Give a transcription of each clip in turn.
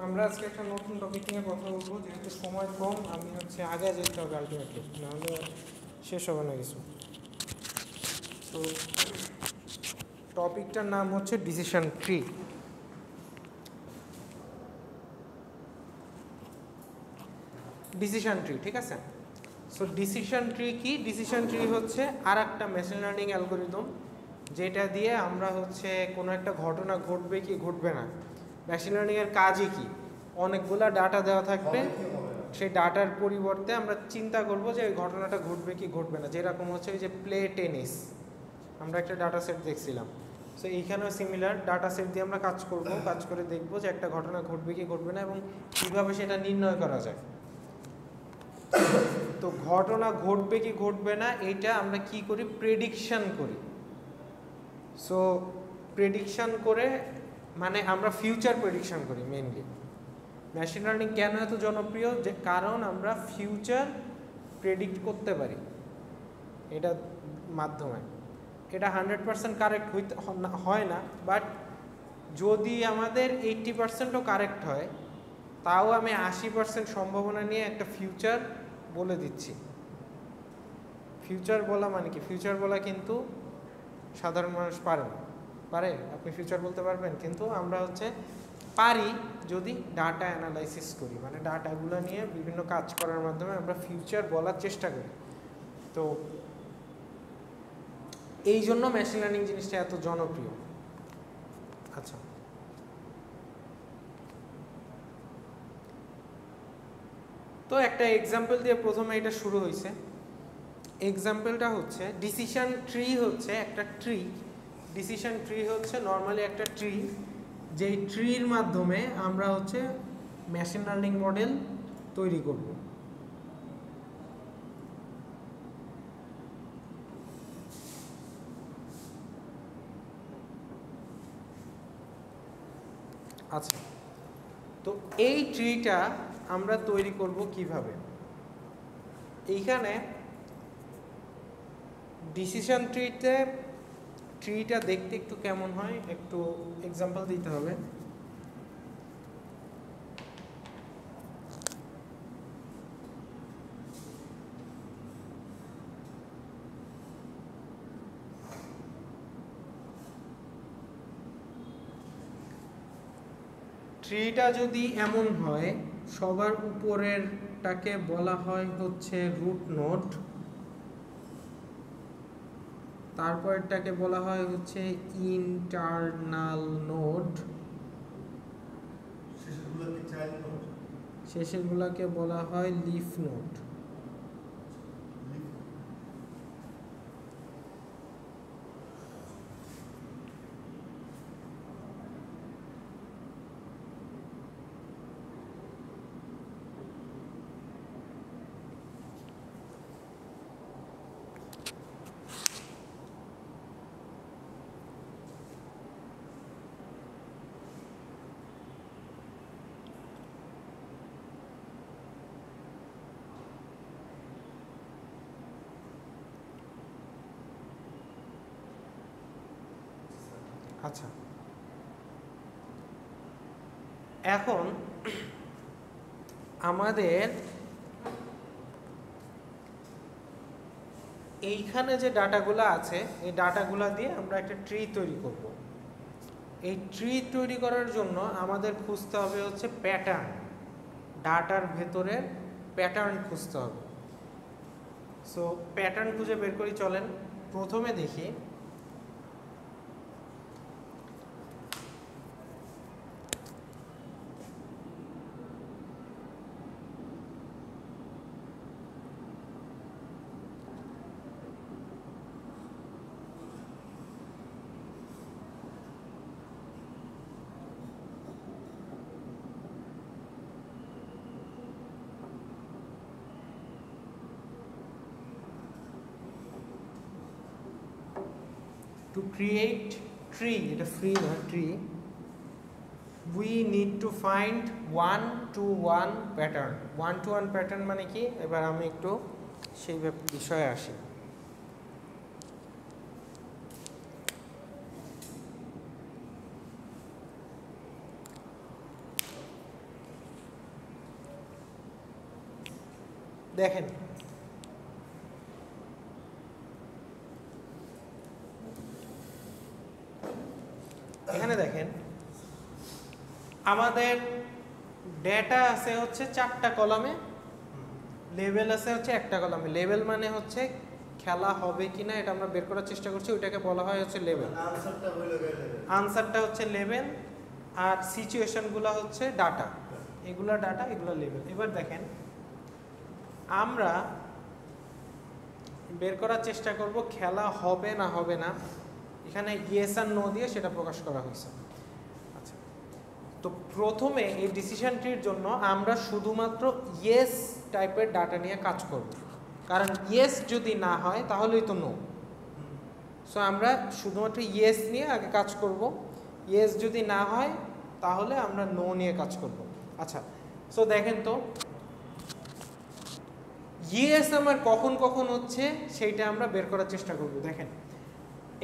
আমরা আজকে একটা নতুন টপিক নিয়ে কথা বলবো, যেহেতু সময় কম আমি আগে যেতে হবে আলটিমেটলি, নাহলে শেষ হবে না কিছু। তো টপিকটার নাম হচ্ছে ডিসিশন ট্রি। ডিসিশন ট্রি, ঠিক আছে। সো ডিসিশন ট্রি কি? ডিসিশন ট্রি হচ্ছে আর একটা মেশিন লার্নিং অ্যালগোরিদম, যেটা দিয়ে আমরা কোনো একটা ঘটনা ঘটবে কি ঘটবে না। মেশিন লার্নিংয়ের কাজই কি? অনেকগুলা ডাটা দেওয়া থাকবে, সেই ডাটার পরিবর্তে আমরা চিন্তা করব যে ওই ঘটনাটা ঘটবে কি ঘটবে না। যেরকম ওই যে প্লে টেনিস, আমরা একটা ডাটা সেট দেখছিলাম। সো এইখানেও সিমিলার ডাটা সেট দিয়ে আমরা কাজ করব, কাজ করে দেখব যে একটা ঘটনা ঘটবে কি ঘটবে না এবং কীভাবে সেটা নির্ণয় করা যায়। তো ঘটনা ঘটবে কি ঘটবে না এইটা আমরা কি করি? প্রেডিকশন করি। সো প্রেডিকশন করে মানে আমরা ফিউচার প্রেডিকশন করি মেইনলি। মেশিন লার্নিং কেন এত জনপ্রিয়? যে কারণ আমরা ফিউচার প্রেডিক্ট করতে পারি এটার মাধ্যমে। এটা 100% কারেক্ট হয় না, বাট যদি আমাদের 80%ও কারেক্ট হয়, তাও আমি 80% সম্ভাবনা নিয়ে একটা ফিউচার বলে দিচ্ছি। ফিউচার বলা মানে কি? ফিউচার বলা কিন্তু সাধারণ মানুষ পারে না। পারে? আপনি ফিউচার বলতে পারবেন, কিন্তু আমরা পারি যদি ডাটা অ্যানালাইসিস করি, মানে ডাটাগুলো নিয়ে বিভিন্ন কাজ করার মাধ্যমে আমরা ফিউচার বলার চেষ্টা করি। তো এই জন্য মেশিন লার্নিং জিনিসটা এত জনপ্রিয়। আচ্ছা, তো একটা এক্সাম্পল দিয়ে প্রথমে এটা শুরু হয়েছে। এক্সাম্পলটা হচ্ছে ডিসিশন ট্রি হচ্ছে একটা ট্রি। ডিসিশন ট্রি হচ্ছে নর্মালি একটা ট্রি, যেই ট্রির মাধ্যমে আমরা মেশিন লার্নিং মডেল তৈরি করব। আচ্ছা, তো এই ট্রিটা আমরা তৈরি করব কিভাবে? এইখানে ডিসিশন ট্রিটা দেখতে একটু কেমন হয় একটু এক্সাম্পল দিতে হবে। ট্রিটা যদি এমন হয়, সবার উপরেরটাকে বলা হয় রুট নোড, তারপরটাকে বলা হয় ইন্টারনাল নোড, শেষেরগুলোকে বলা হয় লিফ নোড। আচ্ছা, এখন আমাদের এইখানে যে ডাটাগুলো আছে, এই ডাটাগুলো দিয়ে আমরা একটা ট্রি তৈরি করব। এই ট্রি তৈরি করার জন্য আমাদের খুঁজতে হবে প্যাটার্ন। ডাটার ভেতরের প্যাটার্ন খুঁজতে হবে। সো প্যাটার্ন খুঁজে বের করি, চলেন। প্রথমে দেখি to create tree, এটা ফ্রি না tree, we need to find 1-to-1 pattern. 1-to-1 pattern মানে কি? এবার আমি একটু সেই বিষয়ে আসি। দেখেন এখানে দেখেন আমাদের ডেটা আছে হচ্ছে 4টা কলামে, লেভেল আছে হচ্ছে 1টা কলামে। লেভেল মানে হচ্ছে খেলা হবে কিনা এটা আমরা বের করার চেষ্টা করছি, ওইটাকে বলা হয় হচ্ছে লেভেল। আনসারটা হচ্ছে লেভেল, আর সিচুয়েশনগুলো হচ্ছে ডাটা, এগুলা ডাটা, এগুলা লেভেল। এবার দেখেন আমরা বের করার চেষ্টা করব খেলা হবে না হবে না, এখানে ইয়েস আর নো দিয়ে সেটা প্রকাশ করা হয়েছে। আচ্ছা, তো প্রথমে এই ডিসিশন ট্রির জন্য আমরা শুধুমাত্র ইয়েস টাইপের ডাটা নিয়ে কাজ করব, কারণ ইয়েস যদি না হয় তাহলেই তো নো। সো আমরা শুধুমাত্র ইয়েস নিয়ে আগে কাজ করব, ইয়েস যদি না হয় তাহলে আমরা নো নিয়ে কাজ করব। আচ্ছা, সো দেখেন তো ইয়েস আমার কখন কখন হচ্ছে সেইটা আমরা বের করার চেষ্টা করব। দেখেন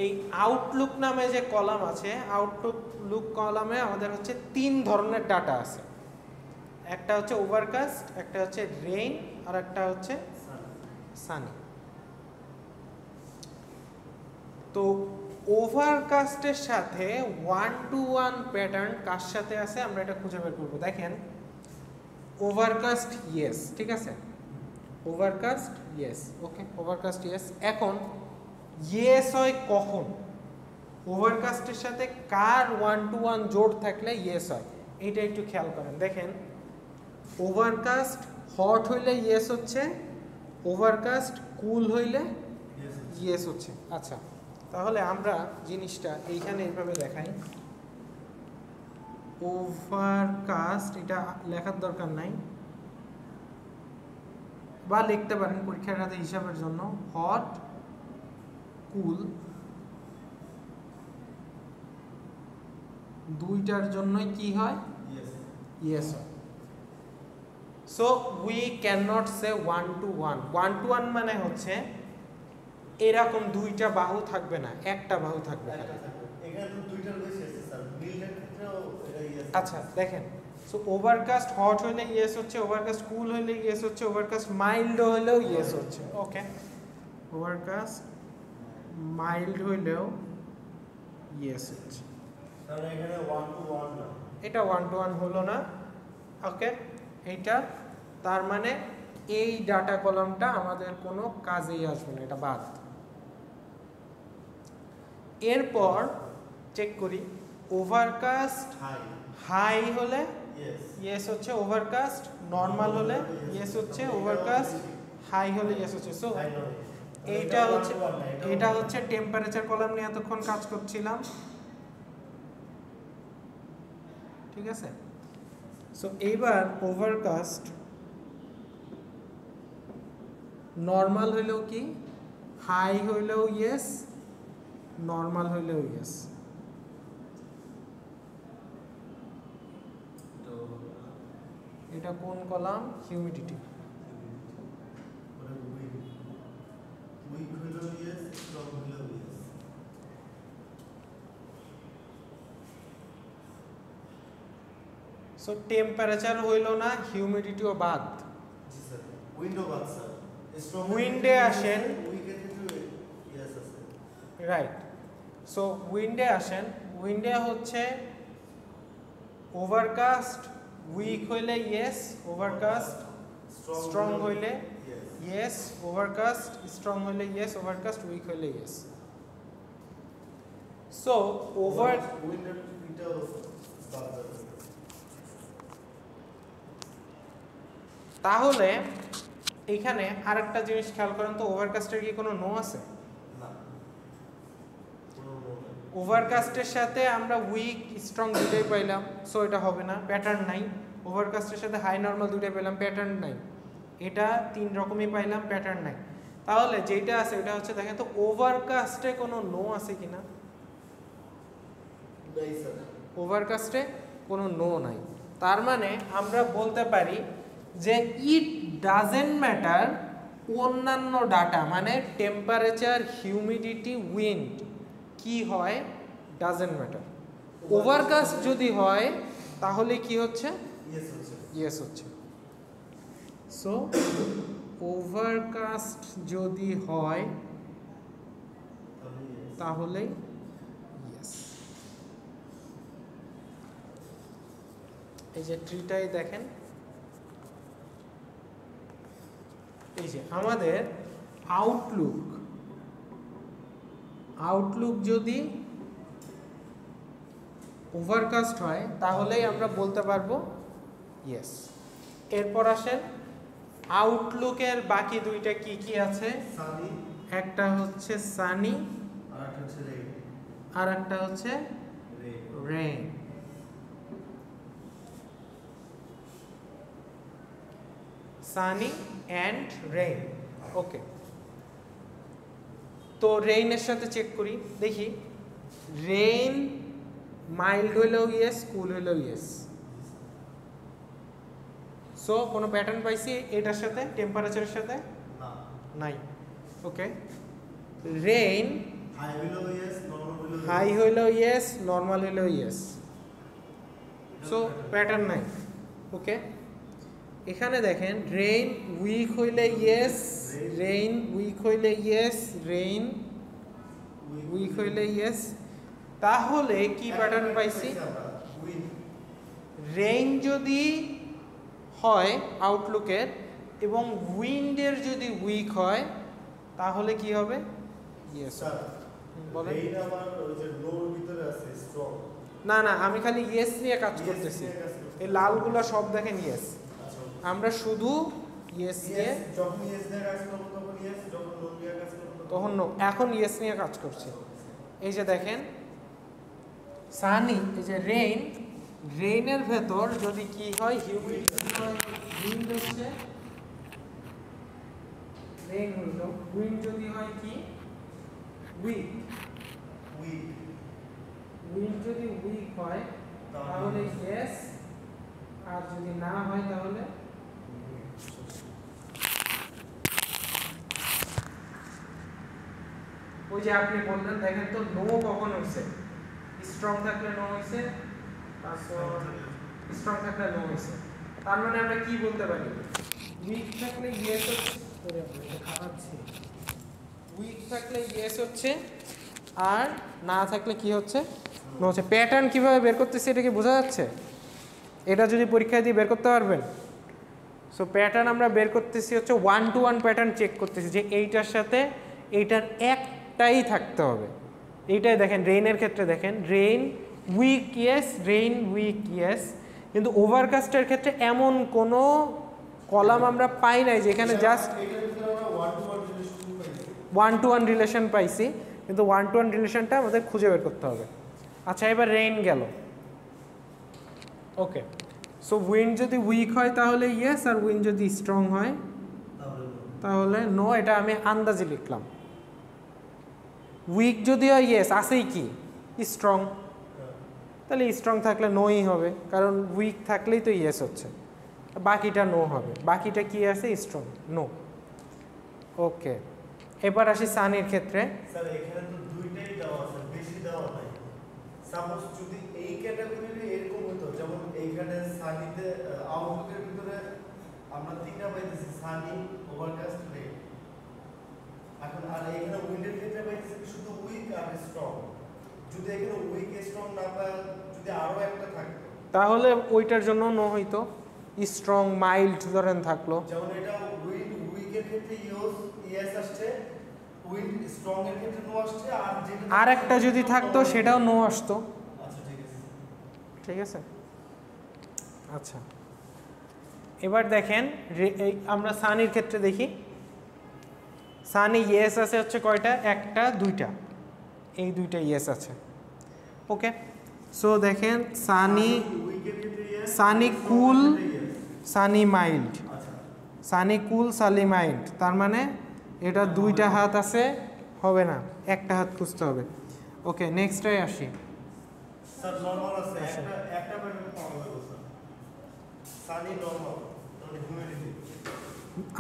এই আউটলুক নামে যে কলাম আছে, আউটলুক কলামে আমাদের হচ্ছে 3 ধরনের ডাটা আছে। একটা হচ্ছে ওভারকাস্ট, একটা হচ্ছে রেইন, আর একটা হচ্ছে সানি। তো ওভারকাস্টের সাথে 1-to-1 প্যাটার্ন কার সাথে আছে আমরা এটা খুঁজে বের করব। দেখেন ওভারকাস্ট ইয়েস, ঠিক আছে, ওভারকাস্ট ইয়েস, ওকে, ওভারকাস্ট ইয়েস। এখন ইয়েস হয় কখন, ওভারকাস্টের সাথে কার 1-to-1 জোড় থাকলে ইয়েস হয়, এইটা একটু খেয়াল করেন। দেখেন ওভারকাস্ট হট হইলে ইয়েস হচ্ছে, ওভারকাস্ট কুল হইলে ইয়েস হচ্ছে। আচ্ছা, তাহলে আমরা জিনিসটা এইখানে এইভাবে দেখাই। ওভারকাস্ট এটা লেখার দরকার নাই, বা লিখতে পারেন পরীক্ষার খাতে হিসাবের জন্য, হট কুল দুইটার জন্যই কি হয়, ইয়েস হয়। So we can not say 1-to-1। 1-to-1 মানে হচ্ছে এরকম দুইটা বাহু থাকবে না, একটা বাহু থাকবে। আচ্ছা দেখেন, সো ওভারকাস্ট হট হইলে ইয়েস হচ্ছে, ওভারকাস্ট কুল হইলে ইয়েস হচ্ছে, ওভারকাস্ট মাইল্ড হইলেও ইয়েস হচ্ছে। ওকে, ওভারকাস্ট মাইল্ড হইলেও ইয়েস হচ্ছে। তাহলে এখানে 1-to-1 না, এটা 1-to-1 হলো না। ওকে, এইটা তার মানে এই ডাটা কলামটা আমাদের কোনো কাজেই আসবে না, এটা বাদ। এরপর চেক করি ওভারকাস্ট হাই হলে ইয়েস হচ্ছে, ওভারকাস্ট নরমাল হলে ইয়েস হচ্ছে, ওভারকাস্ট হাই হলে ইয়েস হচ্ছে। সো এটা হচ্ছে টেম্পারেচার কলাম নিয়ে এতক্ষণ কাজ করছিলাম, ঠিক আছে। সো এইবার ওভারকাস্ট নরমাল হইলেও কি, হাই হইলেও ইয়েস, নরমাল হইলেও ইয়েস। এটা কোন কলাম, হিউমিডিটি। সো টেম্পারেচার হইল না, হিউমিডিটিও বাদ। উইন্ডে আসেন, রাইট। সো উইন্ডে আসেন, উইন্ডে হচ্ছে ওভারকাস্ট উইক হইলে ইয়েস, ওভারকাস্ট স্ট্রং হইলে ইয়েস, ওভারকাস্ট স্ট্রং হইলে ইয়েস, ওভারকাস্ট উইক হইলে ইয়েস। সো ওভার তাহলে এইখানে আরেকটা জিনিস খেয়াল করেন তো, ওভারকাস্টের কি কোনো নো আছে? ওভারকাস্টের সাথে আমরা উইক স্ট্রং দুটোই পাইলাম, সো এটা হবে না, প্যাটার্ন নাই। ওভারকাস্টের সাথে হাই নরমাল দুটোই পেলাম, প্যাটার্ন নাই। এটা 3 রকমই পাইলাম, প্যাটার্ন নাই। তাহলে যেটা আছে এটা হচ্ছে, দেখেন তো ওভারকাস্টে কোনো নো আছে কিনা। ওভারকাস্টে কোনো নো নাই, তার মানে আমরা বলতে পারি যে ইট ডাজেন্ট ম্যাটার অন্যান্য ডাটা, মানে টেম্পারেচার, হিউমিডিটি, উইন্ড কি হয়, ডাজেন্ট ম্যাটার। ওভারকাস্ট যদি হয় তাহলে কি হচ্ছে, ইয়েস হচ্ছে। সো ওভারকাস্ট যদি হয় তাহলে ইয়েস। এই যে ট্রিটাই দেখেন, এই যে আমাদের আউটলুক যদি ওভারকাস্ট হয় তাহলেই আমরা বলতে পারবো ইয়েস। এরপর আসেন আউটলুকের বাকি দুইটা কি কি আছে। সানি একটা হচ্ছে সানি আর একটা হচ্ছে রেইন। আর একটা হচ্ছে rain. Sunny and rain. Okay, তো রেইনের সাথে চেক করি, দেখি রেইন মাইল্ড হইলেও ইয়েস, কুল হইলেও ইয়েস। সো কোনো প্যাটার্ন পাইছি এটার সাথে, টেম্পারেচারের সাথে না, নাই। ওকে, রেইন হাই হইলেও ইয়েস, নরমাল হইলেও হাই হইলেও ইয়েস, নর্মাল হইলেও ইয়েস। সো প্যাটার্ন নাই। ওকে, এখানে দেখেন রেইন উইক হইলে ইয়েস, রেইন উইক হইলে ইয়েস, রেইন উইক হইলে ইয়েস। তাহলে কি প্যাটার্ন পাইছি, রেইন যদি হয় আউটলুকের এবং উইন্ডের যদি উইক হয় তাহলে কি হবে ইয়েস। স্যার বলেন। রেইন আমার ওই যে নোর ভিতরে আছে স্ট্রং। না না, আমি খালি ইয়েস নিয়ে কাজ করতেছি। এই লালগুলো সব দেখেন ইয়েস, আচ্ছা, আমরা শুধু ইয়েস নিয়ে, যখন ইয়েস দিয়ে কাজ করব তখন ইয়েস, যখন নো দিয়ে কাজ করব তখন নো। এখন ইয়েস নিয়ে কাজ করছি। এই যে দেখেন সানি, এই যে রেইন, রেইনের ভেতর যদি কি হয় হিউমিডিটি হয়, উইন্ড হচ্ছে রেইন হইল, উইন্ড যদি হয় কি উইক, উইক, উইন্ড যদি উইক হয় তাহলে ইয়েস, আর যদি না হয় তাহলে ওই যে আপনি বললেন দেখেন তো নো কখন হইছে, স্ট্রং থাকলে নো হইছে, তারপর স্ট্রং থাকলে নো হইছে। তার মানে আমরা কি বলতে পারি, উইক থাকলে ইয়েস হচ্ছে, ওরে আপনি খাওয়াচ্ছি, উইক থাকলে ইয়েস হচ্ছে আর না থাকলে কি হচ্ছে নো হচ্ছে। প্যাটার্ন কিভাবে বের করতেছি এটা কি বোঝা যাচ্ছে? এটা যদি পরীক্ষায় দিয়ে বের করতে পারবেন। সো প্যাটার্ন আমরা বের করতেছি হচ্ছে 1 to 1 প্যাটার্ন চেক করতেছি যে এইটার সাথে এইটার একটাই থাকতে হবে। এইটাই দেখেন রেইনের ক্ষেত্রে দেখেন rain weak yes, rain weak yes, কিন্তু ওভারকাস্টের ক্ষেত্রে এমন কোনো কলাম আমরা পাই নাই যেখানে জাস্ট এটার ভিতরে আমরা 1 to 1 রিলেশন পাইছি। 1 to 1 রিলেশন পাইছি, কিন্তু 1 to 1 রিলেশনটা আমাদের খুঁজে বের করতে হবে। আচ্ছা, এবার রেইন গেল। ওকে, সো উইন্ড যদি উইক হয় তাহলে ইয়েস, আর উইন্ড যদি স্ট্রং হয় তাহলে নো। এটা আমি আন্দাজে লিখলাম। উইক যদি হয় ইয়েস, আসেই কি স্ট্রং, তাহলে স্ট্রং থাকলে নোই হবে, কারণ উইক থাকলেই তো ইয়েস হচ্ছে, বাকিটা নো হবে। বাকিটা কি আছে, স্ট্রং, নো। ওকে, এবার আসি সানির ক্ষেত্রে। স্যার এখানে তো দুইটাই দেওয়া আছে, বেশি দেওয়া নাই। সাপোজ যদি এই ক্যাটাগরির এরকম হতো, যেমন এইখানে সানিতে আউটলুকের ভিতরে আমরা তিনটা পাইতেছি, সানি, ওভারকাস্ট, রেইন। এখন আর এখানে উইন্ডের ক্ষেত্রে পাইতেছি শুধু উইক আর স্ট্রং। যদি এখানে উইক স্ট্রং না পায়, যদি আরো একটা থাকতো তাহলে ওইটার জন্য নো হইতো, স্ট্রং মাইল্ড ধরেন থাকলো। যেমন এটা উইন্ড উইকের ক্ষেত্রে ইয়েস আসছে, উইন্ড স্ট্রং এর ক্ষেত্রে নো আসছে, আর যেটা আর একটা যদি থাকতো সেটাও নো আসতো। আচ্ছা ঠিক আছে, ঠিক আছে। আচ্ছা, এবার দেখেন আমরা সানির ক্ষেত্রে দেখি। সানি ইয়েস আছে হচ্ছে কয়টা, একটা দুইটা, এই দুইটা ইয়েস আছে। ওকে, সো দেখেন সানি, উইকের ক্ষেত্রে ইয়েস, সানি কুল, ইয়েস। সানি মাইল্ড, আচ্ছা সানি কুল, সানি মাইল্ড। তার মানে এটা দুইটা হাত আছে, হবে না, একটা হাত খুঁজতে হবে। ওকে, নেক্সটটাই আসি। স্যার নরমাল আছে, একটা প্যাটার্ন পাওয়া যাবে স্যার। সানি নরমাল, মানে হিউমিডিটি।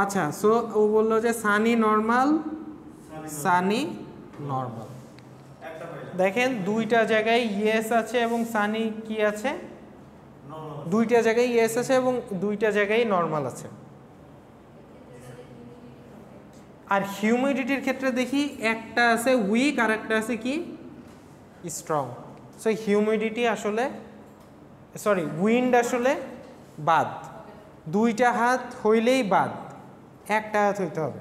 আচ্ছা, সো ও বললো যে সানি নর্মাল, সানি নর্মাল। একটা প্যাটার্ন দেখেন দুইটা জায়গায় ইয়েস আছে এবং সানি কি আছে, নরমাল। দুইটা জায়গায় ইয়েস আছে এবং দুইটা জায়গায় নর্মাল আছে। আর হিউমিডিটির ক্ষেত্রে দেখি একটা আছে উইক আর একটা আছে কি স্ট্রং। সো হিউমিডিটি আসলে সরি উইন্ড আসলে বাদ, দুইটা হাত হইলেই বাদ, একটা হাত হইতে হবে।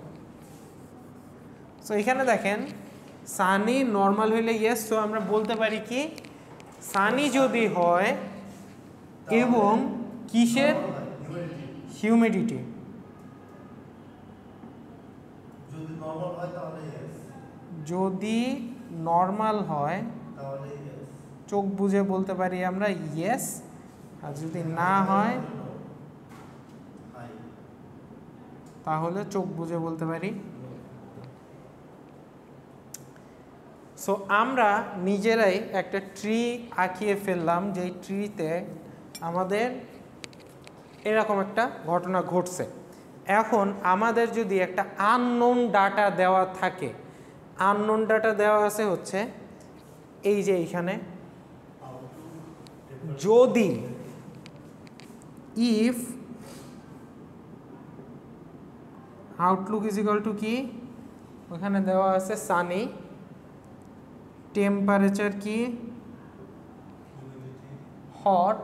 সো এখানে দেখেন সানি নর্মাল হইলে ইয়েস, সো আমরা বলতে পারি কি সানি যদি হয় এবং কিসের হিউমিডিটি যদি নরমাল হয় তাহলে ইয়েস, যদি নর্মাল হয় তাহলে ইয়েস, চোখ বুঝে বলতে পারি আমরা ইয়েস, আর যদি না হয় হাই, তাহলে চোখ বুঝে বলতে পারি। সো আমরা নিজেরাই একটা ট্রি আঁকিয়ে ফেললাম, যেই ট্রিতে আমাদের এরকম একটা ঘটনা ঘটছে। এখন আমাদের যদি একটা আননোন ডাটা দেওয়া থাকে, আননোন ডাটা দেওয়া আছে হচ্ছে এই যে এইখানে, যদি if Outlook is equal to কি, ওখানে দেওয়া আছে সানি, টেম্পারেচার কি হট,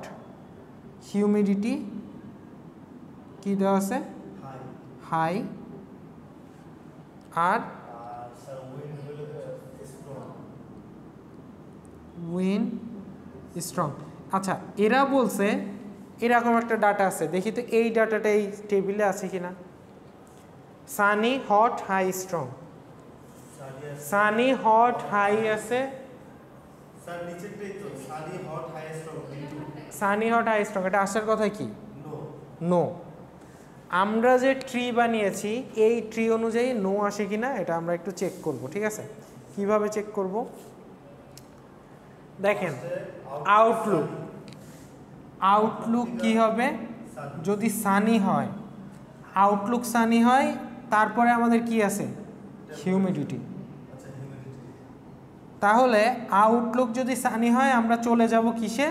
হিউমিডিটি কি দেওয়া আছে হাই, হাই, আর আর স্যার উইন্ড হলো স্ট্রং। Win strong. আচ্ছা এরা বলছে এরকম একটা ডাটা আছে, দেখি তো এই ডাটাটা এই টেবিলে আছে কিনা। Sunny hot high strong, sunny hot high আছে, স্যার নিচেরটাই তো সানি হট হাই স্ট্রং কিন্তু সানি হট হাই স্ট্রং, এটা আসার কথা কি নো। নো। আমরা যে ট্রি বানিয়েছি এই ট্রি অনুযায়ী নো আসে কিনা এটা আমরা একটু চেক করব, ঠিক আছে। কিভাবে চেক করব দেখেন, আউটলুক, আউটলুক কি হবে যদি সানি হয়, আউটলুক সানি হয়, তারপরে আমাদের কি আছে হিউমিডিটি। আচ্ছা হিউমিডিটি, তাহলে আউটলুক যদি সানি হয় আমরা চলে যাব কিসে,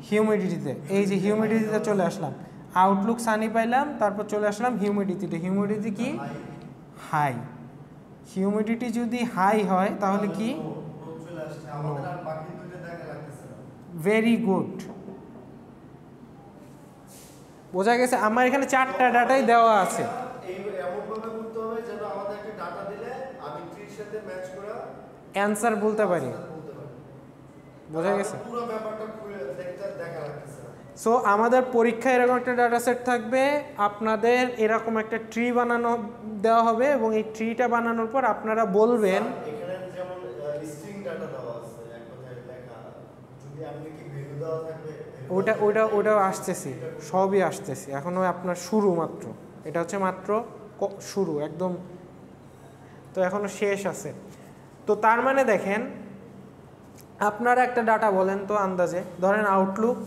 হিউমিডিটিতে। এই যে হিউমিডিটিতে চলে আসলাম, আউটলুক সানি পাইলাম, তারপর চলে আসলাম হিউমিডিটিতে। হিউমিডিটি কি হাই, হিউমিডিটি যদি হাই হয় তাহলে কি নো চলে আসছে। আমাদের আর বাকি দুটো দেখা লাগতেছে না। ভেরি গুড, বোঝা গেছে। আমার এখানে চারটা ডাটাই দেওয়া আছে। এই এমন ভাবে করতে হবে যেন আমাদের একটা ডাটা দিলে আমি ট্রির সাথে ম্যাচ করে অ্যান্সার বলতে পারি, বলতে পারি। বোঝা গেছে। পুরো ব্যাপারটা খুলে দেখতে দেখা লাগতেছে না। সো আমাদের পরীক্ষায় এরকম একটা ডাটা সেট থাকবে, আপনাদের এরকম একটা ট্রি বানানো দেওয়া হবে এবং এই ট্রিটা বানানোর পর আপনারা বলবেন, এখানে যেমন স্ট্রিং ডাটা দেওয়া আছে এক কথায় লেখা, যদি আপনি কি ভ্যালু দেওয়া থাকবে ওটাও আসতেছি, সবই আসতেছি, এখনও আপনার শুরু মাত্র, এটা হচ্ছে মাত্র শুরু একদম, তো এখনও শেষ আছে। তো তার মানে দেখেন আপনারা একটা ডাটা বলেন তো আন্দাজে, ধরেন আউটলুক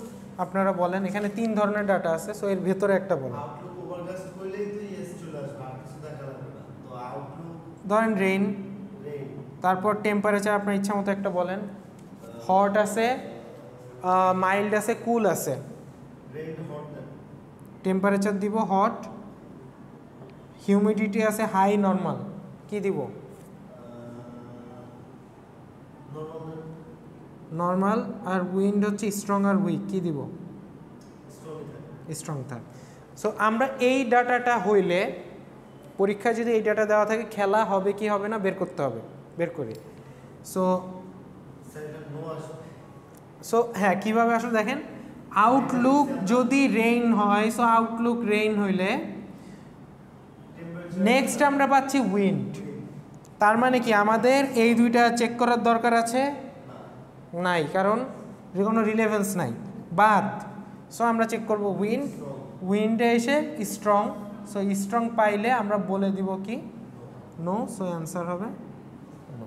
আপনারা বলেন, এখানে 3 ধরনের ডাটা আছে, সো এর ভেতরে একটা বলেন। আউটলুক ওভারকাস্ট করলেই তো ইয়েস চলে আসবে, আর কিছু দেখা লাগবে না। তো আউটলুক ধরেন রেইন, রেইন, তারপর টেম্পারেচার আপনার ইচ্ছা মতো একটা বলেন, হট আছে, মাইল্ড আছে, কুল আছে। রেইন হট দেন, টেম্পারেচার দিব হট, হিউমিডিটি আছে হাই নর্মাল, কি দিব নরমাল দেন, নর্মাল, আর উইন্ড হচ্ছে স্ট্রং আর উইক, কি দিব স্ট্রং থাকে। স্ট্রং থাক। সো আমরা এই ডাটাটা হইলে পরীক্ষায় যদি এই ডাটা দেওয়া থাকে খেলা হবে কি হবে না বের করতে হবে, বের করি। সো স্যার এটা নো আসবে। সো হ্যাঁ কীভাবে আসলে দেখেন, আউটলুক যদি রেইন হয়, সো আউটলুক রেইন হইলে নেক্সট আমরা পাচ্ছি উইন্ড। তার মানে কি আমাদের এই দুইটা চেক করার দরকার আছে নাই, কারণ কোনো রিলেভেন্স নাই, বাদ। সো আমরা চেক করব উইন্ড, উইন্ডে এসে স্ট্রং, সো স্ট্রং পাইলে আমরা বলে দিব কি নো, সো অ্যান্সার হবে নো।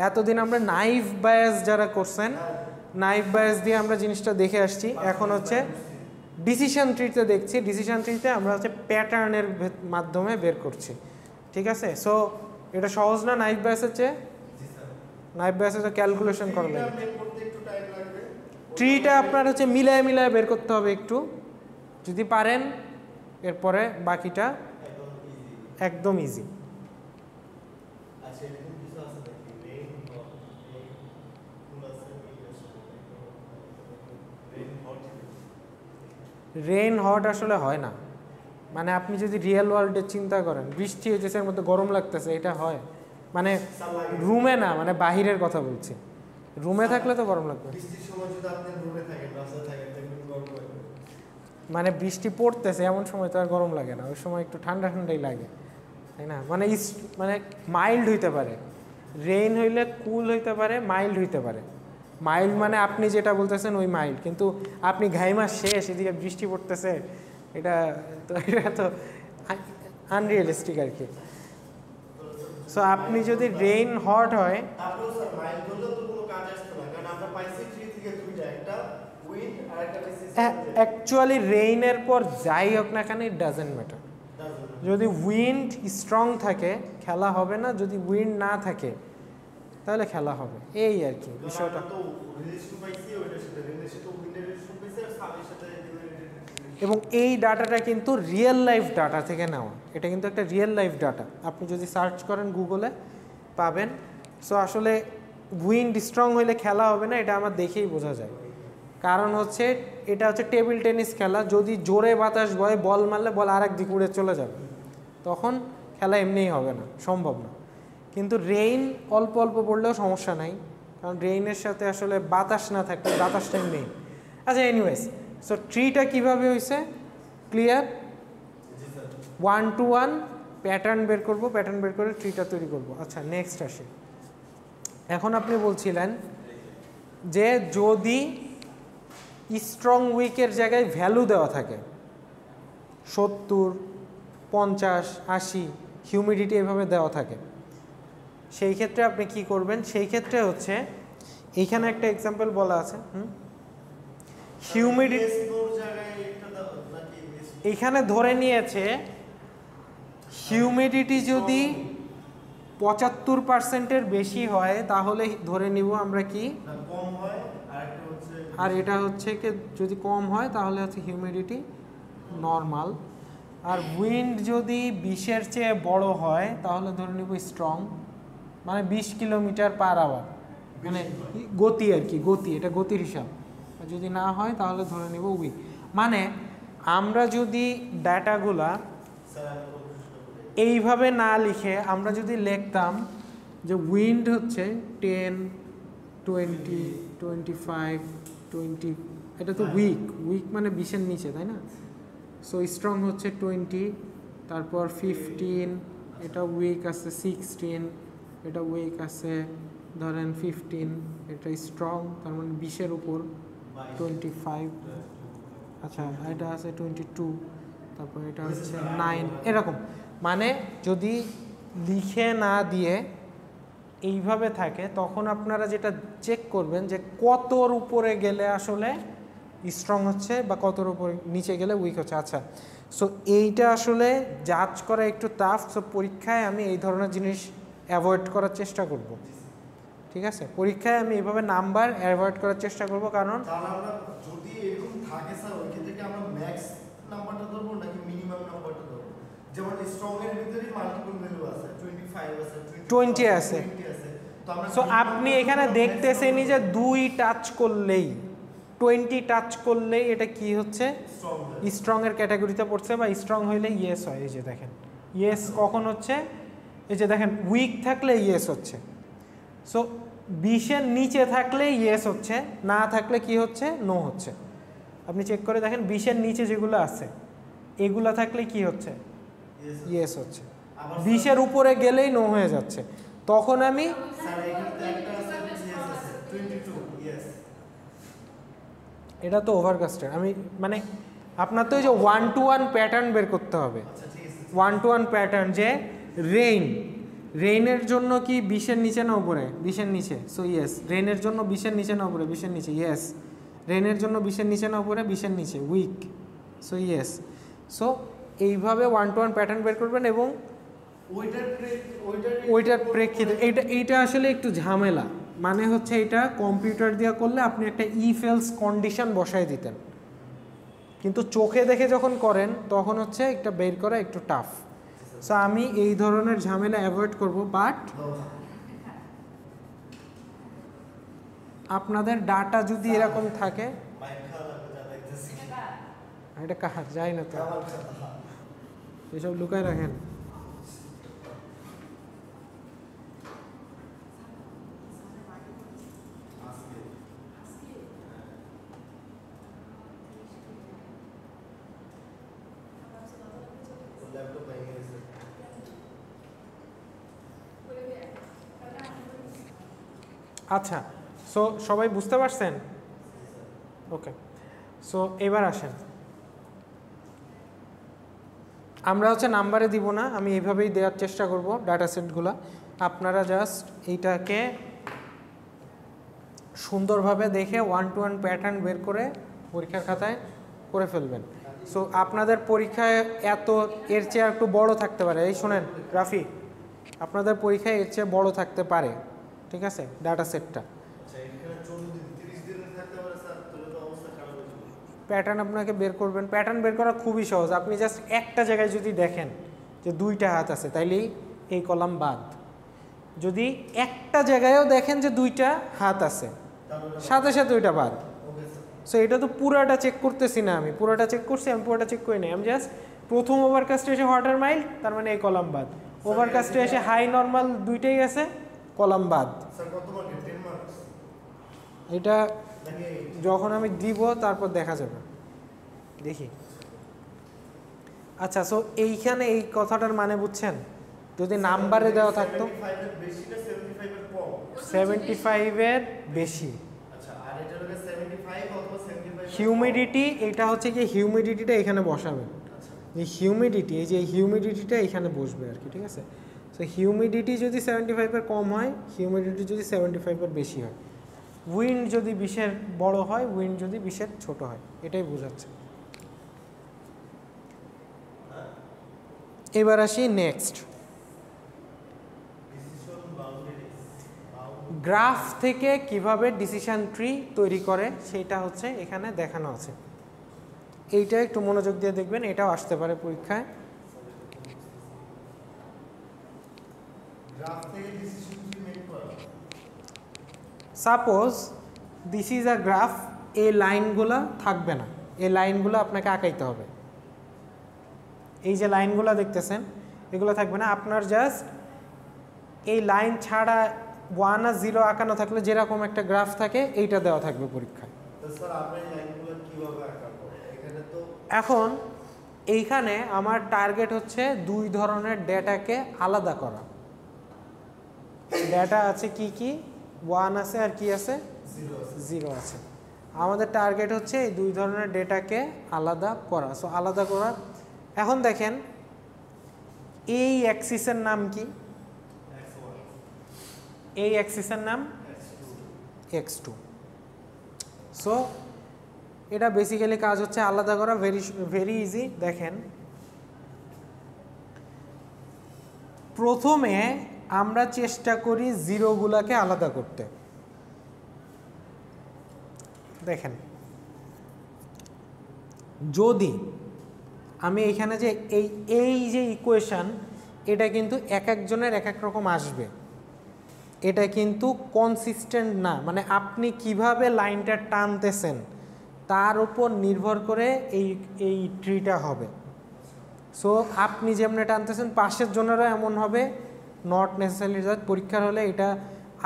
এতদিন আমরা নাইফ বায়াস যারা করছেন, নাইফ বায়াস দিয়ে আমরা জিনিসটা দেখে আসছি, এখন হচ্ছে ডিসিশন ট্রিতে দেখছি, ডিসিশন ট্রিতে আমরা হচ্ছে প্যাটার্নের মাধ্যমে বের করছি, ঠিক আছে। সো এটা সহজ না নাইফ বায়াসের চেয়ে, জি স্যার। নাইফ বায়াসে তো ক্যালকুলেশন করা লাগে, বের করতে একটু টাইম লাগবে। ট্রিটা আপনার হচ্ছে মিলায় মিলায় বের করতে হবে একটু, যদি পারেন এরপরে বাকিটা একদম ইজি। একদম ইজি। আচ্ছা এরকম কিছু আছে নাকি রেইন রেইন হট আসলে হয় না, মানে আপনি যদি রিয়েল ওয়ার্ল্ডে চিন্তা করেন, বৃষ্টি হয়েছে এর মধ্যে গরম লাগতেছে, এটা হয়? মানে রুমে না, মানে বাহিরের কথা বলছি, রুমে থাকলে তো গরম লাগবে। বৃষ্টির সময় যদি আপনি রুমে থাকেন রাস্তায় থাকেন দেখবেন গরম লাগবে। মানে বৃষ্টি পড়তেছে এমন সময় তো আর গরম লাগে না, ওই সময় একটু ঠান্ডা ঠান্ডাই লাগে, তাই না? মানে মানে মাইল্ড হইতে পারে, রেইন হইলে কুল হইতে পারে, মাইল্ড হইতে পারে। মাইল্ড মানে আপনি যেটা বলতেছেন ওই মাইল্ড, কিন্তু আপনি ঘাইমা শেষ এদিকে বৃষ্টি পড়তেছে, এটা তো আনরিয়েলিস্টিক আর কি। সো আপনি যদি রেইন হট হয়, তারপর স্যার মাইল ধরলেও তো কোনো কাজ আসতো না, কারণ আমরা পাইছি 3 থেকে 2টা, একটা উইন্ড আর একটা সিস্টেম। অ্যাকচুয়ালি রেইনের পর যাই হোক না কেন ইট ডাজেন্ট ম্যাটার। যদি উইন্ড স্ট্রং থাকে খেলা হবে না, যদি উইন্ড না থাকে তাহলে খেলা হবে, এই আর কি বিষয়টা। তো রিলেশন পাইছি ওইটার সাথে রিলেশন তো উইন্ডের রিলেশন পাইছি আর সাবের সাথে। এবং এই ডাটাটা কিন্তু রিয়েল লাইফ ডাটা থেকে নেওয়া, এটা কিন্তু একটা রিয়েল লাইফ ডাটা, আপনি যদি সার্চ করেন গুগলে পাবেন। সো আসলে উইন্ড স্ট্রং হইলে খেলা হবে না, এটা আমার দেখেই বোঝা যায়। কারণ হচ্ছে এটা হচ্ছে টেবিল টেনিস খেলা, যদি জোরে বাতাস বয় বল মারলে বল আর এক দিক উড়ে চলে যাবে, তখন খেলা এমনিই হবে না, সম্ভব না। কিন্তু রেইন অল্প অল্প পড়লেও সমস্যা নাই, কারণ রেইনের সাথে আসলে বাতাস না থাকলে বাতাসটাই নেই। আচ্ছা এনিওয়েজ, সো ট্রিটা কীভাবে হয়েছে ক্লিয়ার? 1 to 1 প্যাটার্ন বের করব, প্যাটার্ন বের করে ট্রিটা তৈরি করব। আচ্ছা নেক্সট আসি, এখন আপনি বলছিলেন যে যদি স্ট্রং উইকের জায়গায় ভ্যালু দেওয়া থাকে 70, 50, 80, হিউমিডিটি এভাবে দেওয়া থাকে, সেই ক্ষেত্রে আপনি কি করবেন? সেই ক্ষেত্রে হচ্ছে এইখানে একটা এক্সাম্পল বলা আছে, হিউমিডিটি এইখানে ধরে নিয়েছে হিউমিডিটি যদি 75%-এর বেশি হয় তাহলে ধরে নিব আমরা কি কম হয়, আর এটা হচ্ছে কি যদি কম হয় তাহলে হচ্ছে হিউমিডিটি নর্মাল। আর উইন্ড যদি 20-এর চেয়ে বড় হয় তাহলে ধরে নিব স্ট্রং, মানে 20 কিলোমিটার/আওয়ার, মানে গতি আর কি, গতি, এটা গতির হিসাব। আর যদি না হয় তাহলে ধরে নিব উইক। মানে আমরা যদি ডাটাগুলা এইভাবে না লিখে আমরা যদি লিখতাম যে উইন্ড হচ্ছে 10, 20, 25, 20, এটা তো উইক, উইক মানে 20-এর নিচে, তাই না? সো স্ট্রং হচ্ছে 20, তারপর 15, এটা উইক আছে 16, এটা উইক আছে ধরেন 15, এটা স্ট্রং তার মানে 20-এর উপর 25, আচ্ছা এটা আছে 22, তারপর এটা হচ্ছে 9, এরকম। মানে যদি লিখে না দিয়ে এইভাবে থাকে তখন আপনারা যেটা চেক করবেন যে কতর উপরে গেলে আসলে স্ট্রং হচ্ছে বা কতর উপরে নিচে গেলে উইক হচ্ছে। আচ্ছা, সো এইটা আসলে জাজ করা একটু টাফ, সো পরীক্ষায় আমি এই ধরনের জিনিস অ্যাভয়েড করার চেষ্টা করব, ঠিক আছে? পরীক্ষায় আমি এইভাবে নাম্বার অ্যাভয়েড করার চেষ্টা করব, কারণ যদি এরকম থাকে স্যার ওই ক্ষেত্রে কি আমরা ম্যাক্স নাম্বারটা ধরবো নাকি মিনিমাম নাম্বারটা ধরবো? যেমন স্ট্রং এর ভিতরে মাল্টিপল ভ্যালু আছে, 25 আছে, 20 আছে। সো আপনি এখানে দেখতেছেনই যে 2 টাচ করলেই 20 টাচ করলেই এটা কি হচ্ছে স্ট্রং এর ক্যাটাগরিতে পড়ছে বা স্ট্রং হইলে ইয়েস হয়। এই যে দেখেন ইয়েস কখন হচ্ছে, এই যে দেখেন উইক থাকলে ইয়েস হচ্ছে। সো 20-এর নিচে থাকলে ইয়েস হচ্ছে, না থাকলে কি হচ্ছে নো হচ্ছে। আপনি চেক করে দেখেন 20-এর নিচে যেগুলো আছে এগুলা থাকলে কি হচ্ছে ইয়েস হচ্ছে, 20-এর উপরে গেলেই নো হয়ে যাচ্ছে। তখন আমি এটা তো ওভারকাস্টের, আমি মানে আপনার তো ওই যে 1 to 1 প্যাটার্ন বের করতে হবে। 1 to 1 প্যাটার্ন যে রেইনের জন্য কি 20-এর নিচে না উপরে? 20-এর নিচে, সো ইয়েস। রেইনের জন্য 20-এর নিচে না উপরে? 20-এর নিচে, ইয়েস। রেইনের জন্য 20-এর নিচে না উপরে? 20-এর নিচে, উইক, সো ইয়েস। সো এইভাবে 1 to 1 প্যাটার্ন বের করবেন এবং ওইটার প্রেক্ষিতে এইটা আসলে একটু ঝামেলা, মানে হচ্ছে এটা কম্পিউটার দিয়ে করলে আপনি একটা ইফ এলস কন্ডিশন বসায় দিতেন, কিন্তু চোখে দেখে যখন করেন তখন হচ্ছে একটা বের করা একটু টাফ। সো আমি এই ধরনের ঝামেলা অ্যাভয়েড করব, বাট আপনাদের ডাটা যদি এরকম থাকে, এটা কাহার যাই না তো, এসব লুকায় রাখেন। আচ্ছা, সো সবাই বুঝতে পারছেন? ওকে, সো এবার আসেন, আমরা হচ্ছে নাম্বারে দিব না, আমি এইভাবেই দেওয়ার চেষ্টা করব ডাটা সেটগুলো। আপনারা জাস্ট এইটাকে সুন্দরভাবে দেখে 1-to-1 প্যাটার্ন বের করে পরীক্ষার খাতায় করে ফেলবেন। সো আপনাদের পরীক্ষায় এর চেয়ে একটু বড় থাকতে পারে, এই শোনেন রাফি, আপনাদের পরীক্ষায় এর চেয়ে বড় থাকতে পারে, ঠিক আছে, ডাটা সেটটা। প্যাটার্ন আপনাকে বের করবেন, প্যাটার্ন বের করা খুবই সহজ। আপনি জাস্ট একটা জায়গায় যদি দেখেন যে 2টা হাত আছে, তাইলেই এই কলাম বাদ। যদি একটা জায়গায়ও দেখেন যে 2টা হাত আছে, সাথে সাথে ওইটা বাদ। সো এটা তো পুরাটা চেক করতেছি না, আমি পুরাটা চেক করছি, আমি পুরাটা চেক করি না, আমি জাস্ট প্রথম ওভারকাস্টে এসে ওয়াটার মাইল, তার মানে এই কলাম বাদ। ওভারকাস্টে এসে হাই নর্মাল দুইটাই আছে, কলাম বাদ। এটা যখন আমি দিব তারপর দেখা যাবে, দেখি। আচ্ছা, সো এইখানে এই কথাটার মানে বুঝছেন? যদি নাম্বারে দেওয়া থাকতো 75-এর বেশি, হিউমিডিটি, এটা হচ্ছে কি হিউমিডিটিটা এখানে বসাবেন, এই হিউমিডিটি, এই যে হিউমিডিটিটা এখানে বসবে আর কি, ঠিক আছে। সো হিউমিডিটি যদি 75-এর কম হয়, হিউমিডিটি যদি 75-এর বেশি হয়, উইন্ড যদি 20-এর বড় হয়, উইন্ড যদি 20-এর ছোট হয়, এটাই বোঝাচ্ছে। এবার আসি নেক্সট, গ্রাফ থেকে কিভাবে ডিসিশন ট্রি তৈরি করে সেটা হচ্ছে এখানে দেখানো আছে। এইটা একটু মনোযোগ দিয়ে দেখবেন, এটাও আসতে পারে পরীক্ষায়। Suppose this is a graph, এই লাইনগুলো থাকবে না, এই লাইনগুলো আপনাকে আঁকাইতে হবে। এই যে লাইনগুলো দেখতেছেন এগুলো থাকবে না, আপনার জাস্ট এই লাইন ছাড়া 1 আর 0 আঁকানো থাকলে যেরকম একটা গ্রাফ থাকে এইটা দেওয়া থাকবে পরীক্ষায়। এখন এইখানে আমার টার্গেট হচ্ছে 2 ধরনের ডেটাকে আলাদা করা। ডেটা আছে কি কি, 1 আছে আর কি আছে, 0 আছে। আমাদের টার্গেট হচ্ছে এই 2 ধরনের ডেটাকে আলাদা করা। সো আলাদা করা, এখন দেখেন এই অ্যাক্সিসের নাম কি, এই অ্যাক্সিসের নাম x2। সো এটা বেসিক্যালি কাজ হচ্ছে আলাদা করা, ভেরি ইজি। দেখেন প্রথমে আমরা চেষ্টা করি জিরোগুলাকে আলাদা করতে। দেখেন যদি আমি এখানে যে এই যে ইকুয়েশন, এটা কিন্তু এক একজনের এক এক রকম আসবে, এটা কিন্তু কনসিস্টেন্ট না, মানে আপনি কিভাবে লাইনটা টানতেছেন তার উপর নির্ভর করে এই ট্রিটা হবে। সো আপনি যেমনি টানতেছেন পাশের জনেরও এমন হবে, নট নেসেসারিলি দ্যাট। পরীক্ষার হলে এটা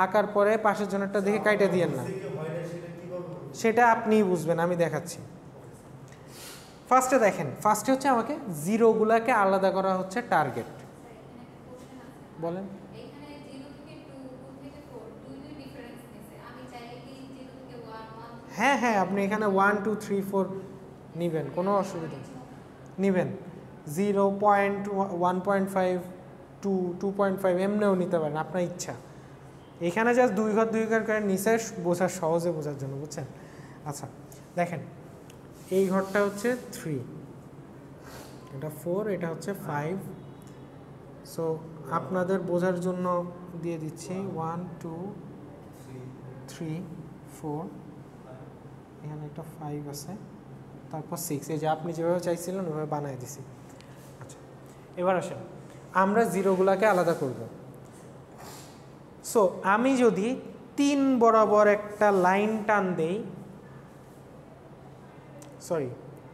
আঁকার পরে পাশের জনেরটা দেখে কাইটা দিয়েন না, সেটা আপনিই বুঝবেন, আমি দেখাচ্ছি। ফার্স্টে দেখেন, ফার্স্টে হচ্ছে আমাকে জিরোগুলাকে আলাদা করা হচ্ছে টার্গেট। বলেন। হ্যাঁ হ্যাঁ, আপনি এখানে 1 2 3 4 নেবেন, কোনো অসুবিধা নেবেন। 0.1.5 2 2.5 এমনিও নিতে পারেন, আপনার ইচ্ছা। এখানে জাস্ট 2 ঘর 2 ঘর করে নিচে বোঝার, সহজে বোঝার জন্য, বুঝছেন? আচ্ছা দেখেন, এই ঘরটা হচ্ছে 3, এটা 4, এটা হচ্ছে 5। সো আপনাদের বোঝার জন্য দিয়ে দিচ্ছি 1 2 3 4, এখানে একটা 5 আছে, তারপর 6। এই যে আপনি যেভাবে চাইছিলেন ওইভাবে বানিয়ে দিছি। আচ্ছা এবার আসেন, আমরা জিরোগুলোকে আলাদা করব। সো আমি যদি 3 বরাবর একটা লাইন টান দেই, সরি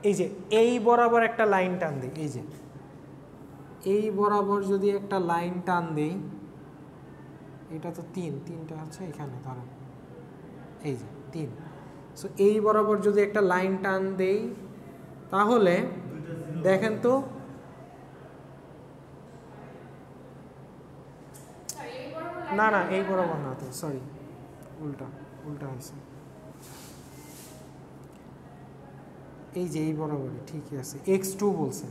এই যে এই বরাবর একটা লাইন টান দিই, এই যে এই বরাবর যদি একটা লাইন টান দিই, এটা তো 3টা হচ্ছে এখানে ধরেন, এই যে 3। সো এই বরাবর যদি একটা লাইন টান দেই তাহলে দেখেন তো না না এই বরাবর না তো, সরি উল্টা হয়েছে, এই যে এই বরাবরই ঠিকই আছে, x2 বলছে।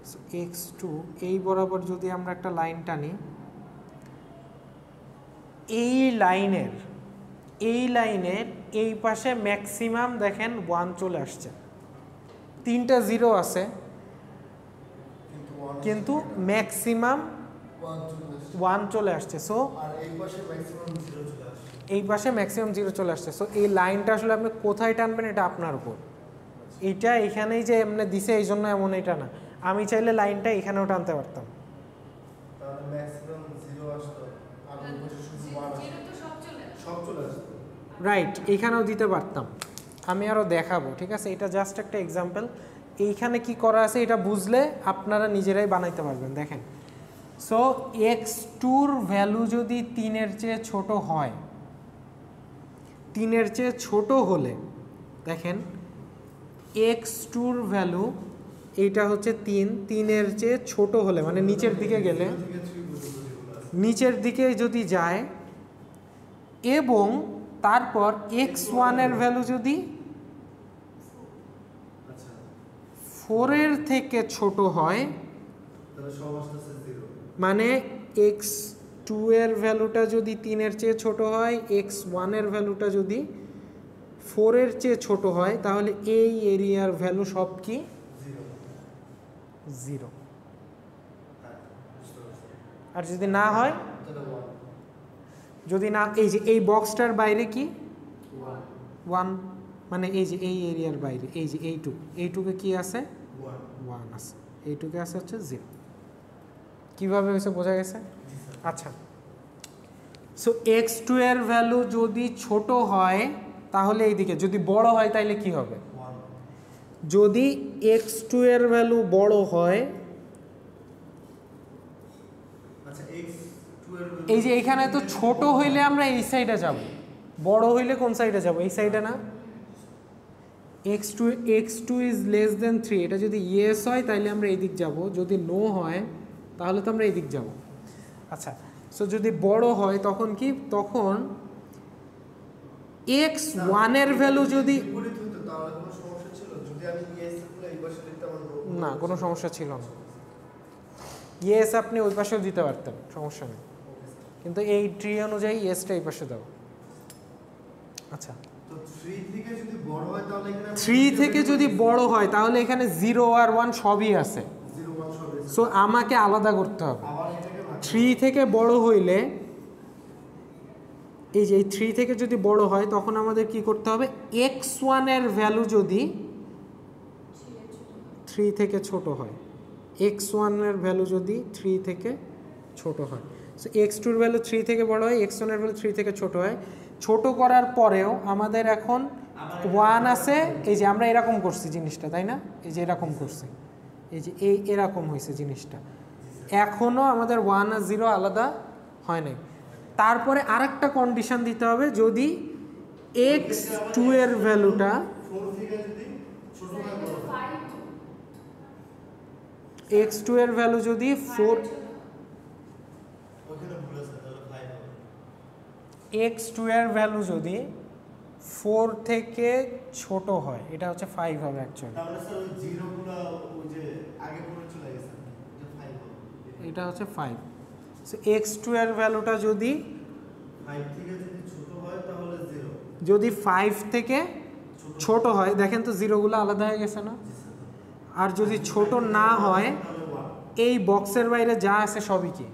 সো x2 এই বরাবর যদি আমরা একটা লাইন টানি, এই লাইনের এই পাশে ম্যাক্সিমাম দেখেন 1 চলে আসছে, 3টা জিরো আছে কিন্তু ম্যাক্সিমাম 1 চলে আসছে। সো এই পাশে ম্যাক্সিমাম 0 চলে আসছে। সো এই লাইনটা আসলে আপনি কোথায় টানবেন এটা আপনার উপর। এইটা এখানেই যে এমনি দিছে এই জন্য এমন, এটা না, আমি চাইলে লাইনটা এখানেও টানতে পারতাম। রাইট, এখানেও দিতে পারতাম, আমি আরও দেখাবো, ঠিক আছে? এটা জাস্ট একটা এক্সাম্পল। এইখানে কি করা আছে এটা বুঝলে আপনারা নিজেরাই বানাইতে পারবেন। দেখেন, সো x2-র ভ্যালু যদি 3-এর চেয়ে ছোট হয়, 3-এর চেয়ে ছোট হলে দেখেন x2-র ভ্যালু এইটা হচ্ছে 3-এর চেয়ে ছোট হলে মানে নিচের দিকে গেলে, নিচের দিকে যদি যায় এবং তারপর x1-এর ভ্যালু যদি 4-এর থেকে ছোট হয়, মানে x2-এর ভ্যালুটা যদি 3-এর চেয়ে ছোট হয়, x1-এর ভ্যালুটা যদি 4-এর চেয়ে ছোট হয়, তাহলে এই এরিয়ার ভ্যালু সব কি 0। আর যদি না হয়, যদি না, এই যে এই বক্সটার বাইরে কি 1, মানে এই যে এই এরিয়ার বাইরে, এই যে এইটুকে কি আছে 1 আছে, এইটুকে আছে হচ্ছে 0। কিভাবে হয়েছে বোঝা গেছে? আচ্ছা, সো x2 এর ভ্যালু যদি ছোট হয় তাহলে এইদিকে, যদি বড় হয় তাহলে কি হবে? যদি x2 এর ভ্যালু বড় হয়, এই যে এখানে তো ছোট হইলে আমরা এই সাইডে যাব, বড় হইলে কোন সাইডে যাব? এই সাইডে না? x2 ইজ লেস দেন 3, এটা যদি ইয়েস হয় তাহলে আমরা এই দিক যাব, যদি নো হয় তাহলে তো আমরা এই দিক যাব। আচ্ছা, সো যদি বড় হয় তখন কি? তখন x1 এর ভ্যালু যদি, না কোনো সমস্যা ছিল না, ইয়েস আপনি ওই পাশেও দিতে পারতেন, সমস্যা নেই, কিন্তু এই ট্রি অনুযায়ী ইয়েসটা এই পাশে দাও। আচ্ছা, 3 থেকে যদি বড় হয় তাহলে এখানে 0 আর 1 সবই আছে, সো আমাকে আলাদা করতে হবে। 3 থেকে বড় হইলে, এই যে এই 3 থেকে যদি বড় হয় তখন আমাদের কি করতে হবে? x1 এর ভ্যালু যদি 3 থেকে ছোট হয়, x1 এর ভ্যালু যদি 3 থেকে ছোট হয়, সো x2 এর ভ্যালু 3 থেকে বড় হয়, x1 এর ভ্যালু 3 থেকে ছোট হয়। ছোট করার পরেও আমাদের এখন 1 আছে, এই যে আমরা এরকম করছি জিনিসটা, তাই না? এই যে এরকম করছি, এই যে এরকম হয়েছে জিনিসটা, এখনও আমাদের 1 আর 0 আলাদা হয় নাই। তারপরে আরেকটা কন্ডিশন দিতে হবে, যদি x2 এর ভ্যালুটা x2 এর ভ্যালু যদি 4, x2 এর ভ্যালু যদি 4 থেকে ছোট হয়, এটা হচ্ছে 5 হবে অ্যাকচুয়ালি, এটা হচ্ছে 5। সো x2 এর ভ্যালুটা যদি 5 থেকে ছোট হয়, দেখেন তো জিরোগুলো আলাদা হয়ে গেছে না? আর যদি ছোট না হয়, এই বক্সের বাইরে যা আছে সবই কি?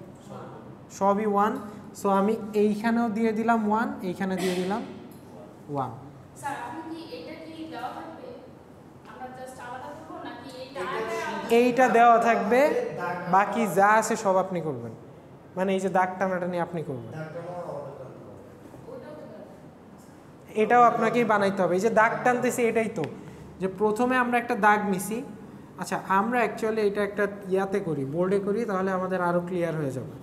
সবই 1। সো আমি এইখানেও দিয়ে দিলাম 1, এইখানে দিয়ে দিলাম 1। স্যার আপনি কি এটা কি দেওয়া থাকবে, আমরা জাস্ট আলাদা করব নাকি এইটা এইটা দেওয়া থাকবে, বাকি যা আছে সব আপনি করবেন, মানে এই যে দাগ টানাটা নিয়ে আপনি করবেন, এটাও আপনাকেই বানাইতে হবে। এই যে দাগ টানতেছি এটাই তো, যে প্রথমে আমরা একটা দাগ নিছি। আচ্ছা আমরা অ্যাকচুয়ালি এটা একটা ইয়াতে করি, বোর্ডে করি, তাহলে আমাদের আরও ক্লিয়ার হয়ে যাবে।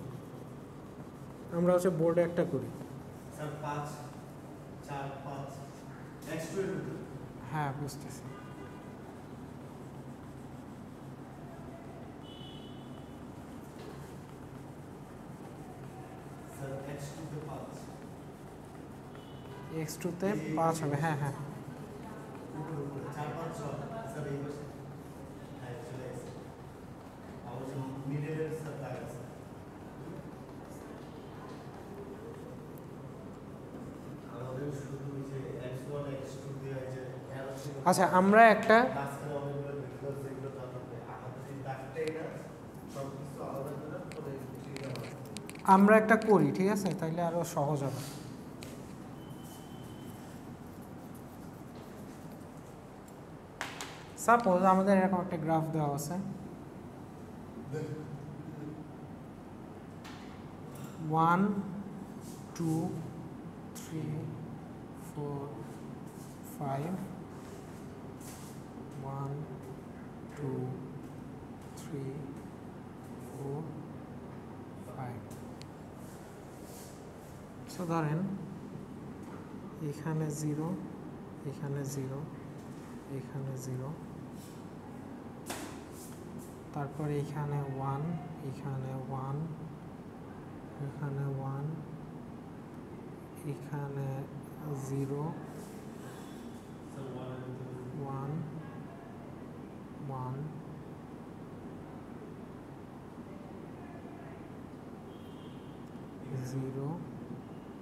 আমরা হচ্ছে বোর্ডে একটা করি। স্যার 5 4 5 নেক্সট টু এর হ্যাঁ বুঝতেছি। স্যার নেক্সট টু তে 5 x2 তে 5 হবে। হ্যাঁ হ্যাঁ 4 5 6 স্যার এই পাশে হ্যাঁ চলে এসেছে আবার মিডলের স্যার দাগ আছে আমাদের শুধু ওই যে x1 x2 দিয়ে এই যে অ্যারো ছিল। আচ্ছা আমরা একটা মাঝখানে অনেকগুলো ভিডিও যেগুলো থাকবে আমাদের এই দাগটাই না সব কিছু আলাদা করে পরে ঠিক আছে আমরা একটা করি, ঠিক আছে, তাইলে আরো সহজ হবে। সাপোজ আমাদের এরকম একটা গ্রাফ দেওয়া আছে, 1 2 3 4 5 1 2 3 4 5। সো ধরেন এখানে 0, এখানে 0, এখানে 0, তারপর এখানে 1, এখানে 1, এখানে 1, এখানে 0 1 1 0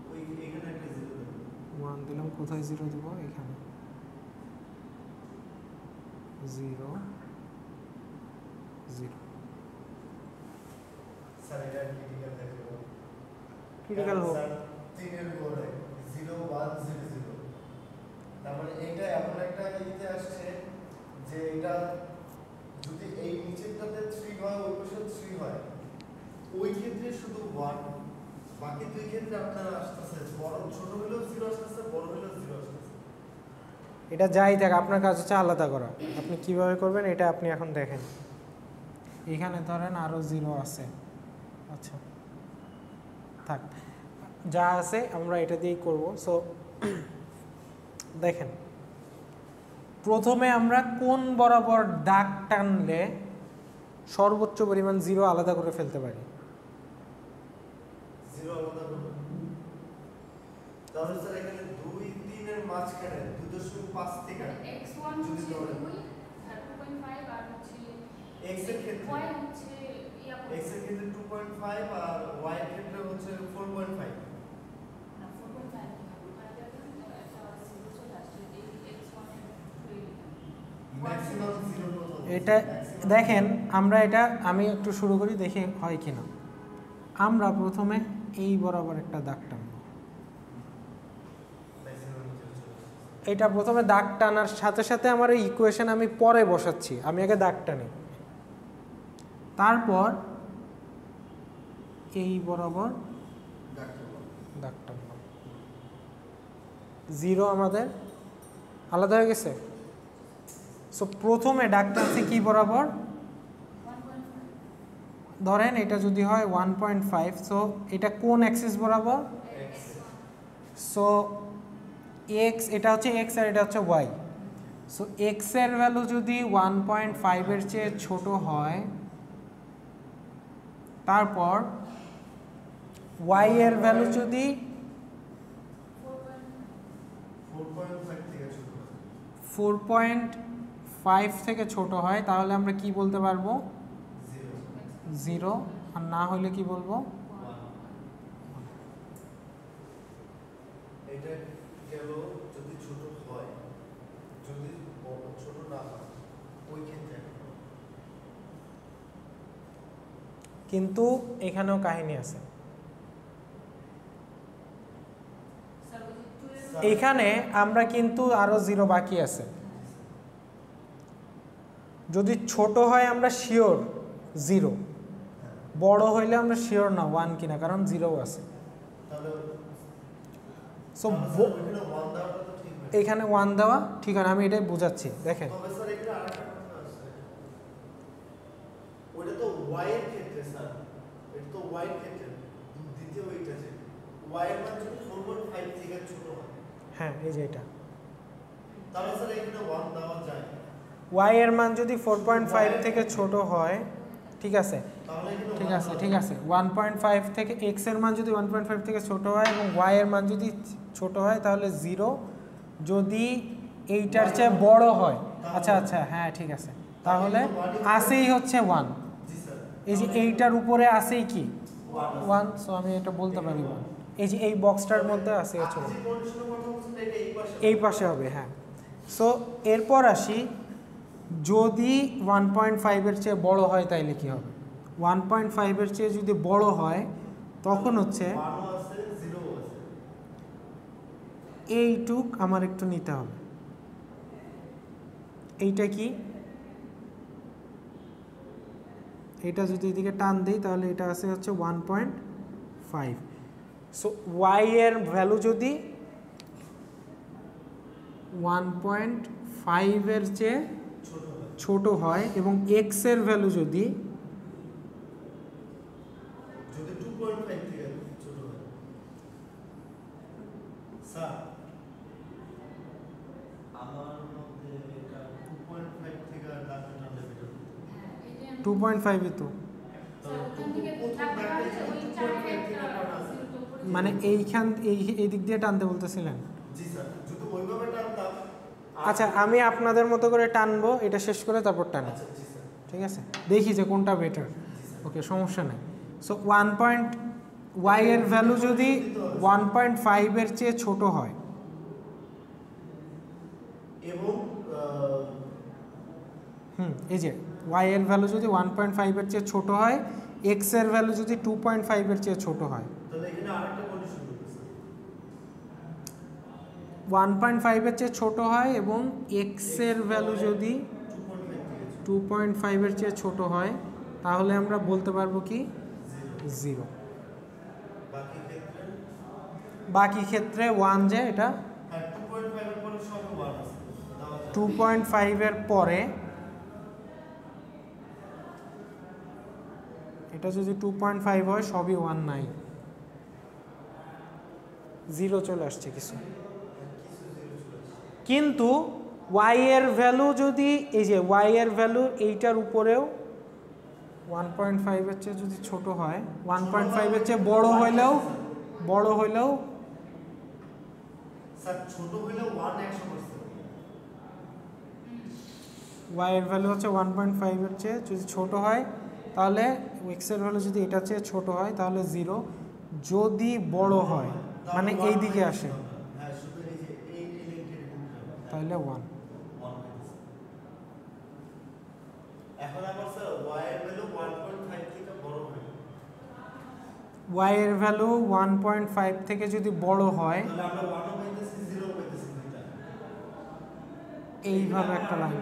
ওই এখানে একটা 0 1 দিলাম, কোথায় 0 দেবো? এখানে 0 0। স্যার এটা ক্রিটিক্যাল দেখো ক্রিটিক্যাল হোক, স্যার 3 এর পরে 0 1 0 0 তার মানে এটা এমন একটা ইতে আসছে যে এটা যদি এই নিচেরটাতে 3 হয় ওই পাশে 3 হয় ওই ক্ষেত্রে শুধু 1, বাকি দুই ক্ষেত্রে আপনার আসতেছে বড় ছোট হলেও 0 আসতেছে, বড় হলেও 0 আসতেছে। এটা যাই থাক, আপনার কাজ হচ্ছে আলাদা করা। আপনি কিভাবে করবেন এটা আপনি এখন দেখেন। এখানে ধরেন আরও 0 আছে, আচ্ছা থাক, যা আছে আমরা এটা দিয়েই করব। সো দেখেন প্রথমে আমরা কোন বরাবর দাগ টানলে সর্বোচ্চ পরিমাণ 0 আলাদা করে ফেলতে পারি। 0 আলাদা করব তাহলে স্যার এখানে 2 3 এর মাঝখানে 2.5 থেকে x1 যদি হচ্ছে ধরেন 2 আর 2.5 আর হচ্ছে x এর ক্ষেত্রে y হচ্ছে ইয়া x এর ক্ষেত্রে 2.5 আর y এর ক্ষেত্রে হচ্ছে 4.5 না 4.5 একটা 0 চলে আসছে এই x1 এর ম্যাক্সিমাম 0 কত এটা দেখেন আমরা এটা আমি একটু শুরু করি, দেখে হয় কিনা। আমরা প্রথমে এই বরাবর একটা দাগ টানব। এটা প্রথমে দাগ টানার সাথে সাথে আমার এই ইকুয়েশন আমি পরে বসাচ্ছি, আমি আগে দাগ টানি, তারপর এই বরাবর দাগ টানলাম। 0 আমাদের আলাদা হয়ে গেছে। সো প্রথমে দাগ টানছি কি বরাবর, 1.5 ধরেন এটা যদি হয় 1.5, সো এটা কোন অ্যাক্সিস বরাবর, সো x এটা হচ্ছে x আর এটা হচ্ছে y। সো x এর ভ্যালু যদি 1.5 এর চেয়ে ছোট হয়, তারপর y এর ভ্যালু যদি 4.5 থেকে ছোট হয়, তাহলে আমরা কি বলতে পারবো, 0। আর না হলে কি বলবো, এটা গেল যদি ছোট হয়, যদি ছোট না হয় ওই ক্ষেত্রে কিন্তু এখানেও কাহিনী আছে। স্যার ওই যে 2 এর এখানে আমরা কিন্তু আরো 0 বাকি আছে। যদি ছোট হয় আমরা শিওর 0, বড় হইলে আমরা শিওর না 1 কিনা, কারণ 0 আছে। তাহলে সো এখানে 1 দেওয়াটা তো ঠিক হবে। এখানে 1 দেওয়া ঠিক আছে, আমি এটাই বোঝাচ্ছি। দেখেন তবে স্যার এখানে আরেকটা কথা আছে, ওটা তো y এর ক্ষেত্রে স্যার, এটা তো y এর ক্ষেত্রে দ্বিতীয় এইটা যে y এর মান যদি 4.5 থেকে ছোট হয়, হ্যাঁ এই যে এটা তাহলে স্যার এখানে 1 দেওয়া যায়, y এর মান যদি 4.5 থেকে ছোট হয়, ঠিক আছে তাহলে এখানে ঠিক 1 আছে দেওয়া ঠিক আছে 1.5 থেকে x এর মান যদি 1.5 থেকে ছোট হয় এবং y এর মান যদি ছোট হয় তাহলে 0, যদি এইটার চেয়ে বড় হয়, আচ্ছা আচ্ছা হ্যাঁ ঠিক আছে, তাহলে আসেই হচ্ছে 1। জি স্যার, এই যে এইটার উপরে আসেই কি 1 1, সো আমি এটা বলতে পারি 1। এই যে এই বক্সটার মধ্যে আছে হচ্ছে আপনি যে কন্ডিশনের কথা বলছেন এটা এই পাশে এই পাশে হবে, হ্যাঁ। সো এরপর আসি, যদি 1.5 এর চেয়ে বড় হয় তাইলে কি হবে? 1.5 এর চেয়ে যদি বড় হয় তখন হচ্ছে 1 আছে 0 আছে, এইটুক আমার একটু নিতে হবে। এইটা কি, এটা যদি এদিকে টান দেই তাহলে এটা আছে হচ্ছে 1.5। সো y এর ভ্যালু যদি 1.5 এর চেয়ে ছোট হয় এবং x এর ভ্যালু যদি 2.5 থেকে ছোট হয়, স্যার আমার মতে এটা 2.5 থেকে ডাটা টানলে বেটার। 2.5 এ তো মানে এইখান এই দিক দিয়ে টানতে বলতেছিলেন? জি স্যার, যদি ওইভাবে টানতাম। আচ্ছা আমি আপনাদের মতো করে টানবো, এটা শেষ করে তারপর টান, আচ্ছা জি স্যার, ঠিক আছে, দেখি যে কোনটা বেটার। ওকে সমস্যা নেই। সো y এর ভ্যালু যদি 1.5 এর চেয়ে ছোট হয় এবং এই যে y এর ভ্যালু যদি 1.5 এর চেয়ে ছোট হয়, x এর ভ্যালু যদি 2.5 এর চেয়ে ছোট হয়, তাহলে এখানে আরেকটা কন্ডিশন রয়েছে স্যার, 1.5 এর চেয়ে ছোট হয় এবং x এর ভ্যালু যদি 2.5 এর চেয়ে ছোট হয়, তাহলে আমরা বলতে পারবো কি 0। বাকি ক্ষেত্রে 1, যে এটা 2.5 এর পরে সব 1 আছে, 2.5 এর পরে এটা যদি 2.5 হয় সবই 1 নাই, 0 চলে আসছে কিছু। কিন্তু y এর ভ্যালু যদি, এই যে y এর ভ্যালু এইটার উপরেও 1.5 এর চেয়ে যদি ছোট হয়, 1.5 এর চেয়ে বড় হইলেও স্যার ছোট হইলেও 1 100%। y এর ভ্যালু হচ্ছে 1.5 এর চেয়ে যদি ছোট হয়, তাহলে x এর ভ্যালু যদি এটার চেয়ে ছোট হয় তাহলে 0, যদি বড় হয় মানে এই দিকে আসে হ্যাঁ, শুধু এই যে এই লিংকের তাহলে 1। এখন আবার স্যার y এর ভ্যালু 1.5 থেকে বড় হয়, y এর ভ্যালু 1.5 থেকে যদি বড় হয়, তাহলে আমরা 1 ও পাইতেছি 0 ও পাইতেছি দুইটা, এইভাবে একটা লাইন।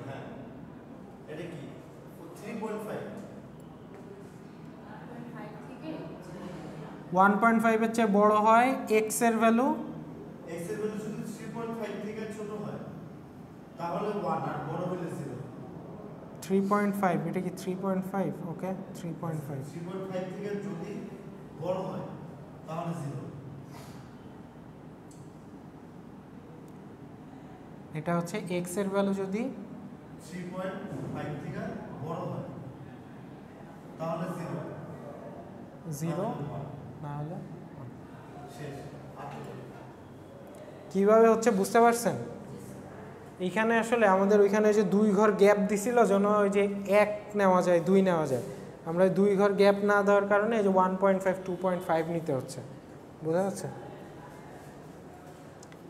হ্যাঁ এটা কি 3.5 1.5 এর চেয়ে বড় হয়, x এর ভ্যালু x এর ভ্যালু যদি 3.5 থেকে ছোট হয় তাহলে 1, আর বড় হলে 0। 3.5, এটা কি 3.5? ওকে 3.5। 3.5 থেকে যদি বড় হয় তাহলে 0। এটা হচ্ছে x এর ভ্যালু যদি 3.5 থেকে বড় হয় তাহলে 0, না হলে শেষ। কিভাবে হচ্ছে বুঝতে পারছেন? এইখানে আসলে আমাদের ওইখানে যে 2 ঘর গ্যাপ দিছিল যেন ওই যে 1 নেওয়া যায় 2 নেওয়া যায়, আমরা 2 ঘর গ্যাপ না দেওয়ার কারণে এই যে 1.5 2.5 নিতে হচ্ছে, বোঝা যাচ্ছে?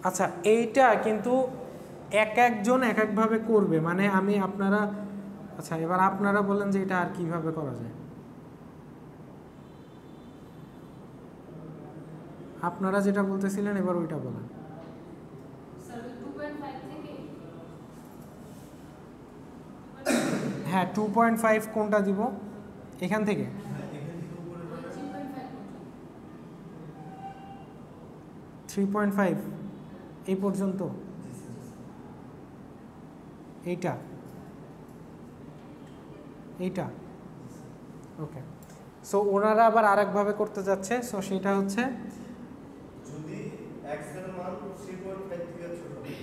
আচ্ছা এইটা কিন্তু এক একজন এক একভাবে করবে, মানে আমি আপনারা, আচ্ছা এবার আপনারা বলেন যে এটা আর কিভাবে করা যায়, আপনারা যেটা বলতেছিলেন এবার ওইটা বলেন। স্যার 2.5 থেকে হ্যাঁ 2.5 কোনটা দিব এখান থেকে হ্যাঁ, এখান থেকে উপরে যাবে। 3.5 3.5 এই পর্যন্ত জি স্যার। এইটা এইটা ওকে। সো ওনারা আবার আরেকভাবে করতে যাচ্ছে, সো সেটা হচ্ছে যদি x এর মান 3.5 থেকে ছোট হয়,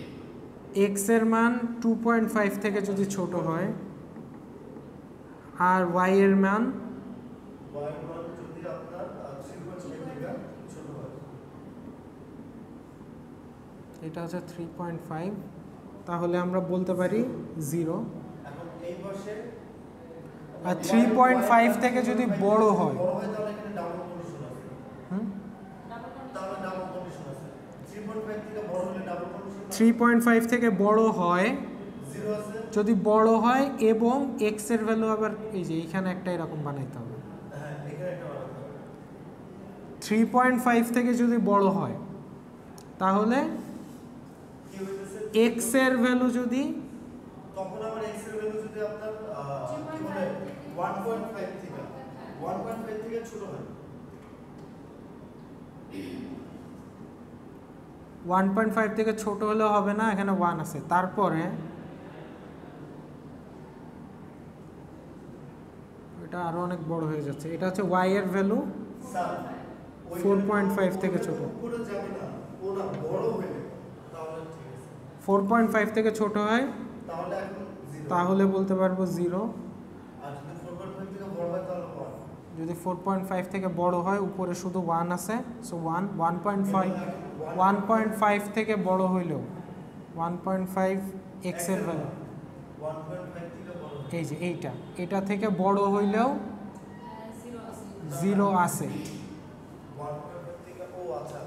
x এর মান 2.5 থেকে যদি ছোট হয় আর y এর মান y এর মান যদি আপনার 3.5 থেকে ছোট হয়, এটা হচ্ছে 3.5, তাহলে আমরা বলতে পারি 0। এখন এই পাশে আর 3.5 থেকে যদি বড় হয় তাহলে এখানে ডাবল কন্ডিশন আছে। হুম তাহলে ডাবল কন্ডিশন আছে। 3.5 থেকে বড় হলে ডাবল কন্ডিশন 3.5 থেকে বড় হয় 0 আছে। যদি বড় হয় এবং x এর ভ্যালু আবার এই যে এইখানে একটা এরকম বানাইতে হবে। হ্যাঁ, এখানে একটা বাড়াতে হবে। 3.5 থেকে যদি বড় হয় তাহলে কি হইতেছে? x এর ভ্যালু যদি তখন আমার x এর ভ্যালু যদি আপনার কি বলে 1.5 থেকে 1.5 থেকে ছোট হয়, 1.5 থেকে ছোট হলেও হবে না, এখানে 1 আছে, তারপরে এটা আরো অনেক বড় হয়ে যাচ্ছে, এটা হচ্ছে y এর ভ্যালু স্যার 4.5 থেকে ছোট। উপরে যাবে না, ওটা বড় হইলে তাহলে ঠিক আছে। 4.5 থেকে ছোট হয় তাহলে এখন 0। তাহলে বলতে পারবো 0। আর যদি 4.5 থেকে বড় হয় তাহলে 1। যদি 4.5 থেকে বড় হয় উপরে শুধু 1 আছে, সো 1.5 থেকে বড় হইলেও 1.5 x এর ভ্যালু 1.5 থেকে বড় হয়। এই যে এটা থেকে বড় হইলেও 0 আছে। 1.5 থেকে ও আচ্ছা।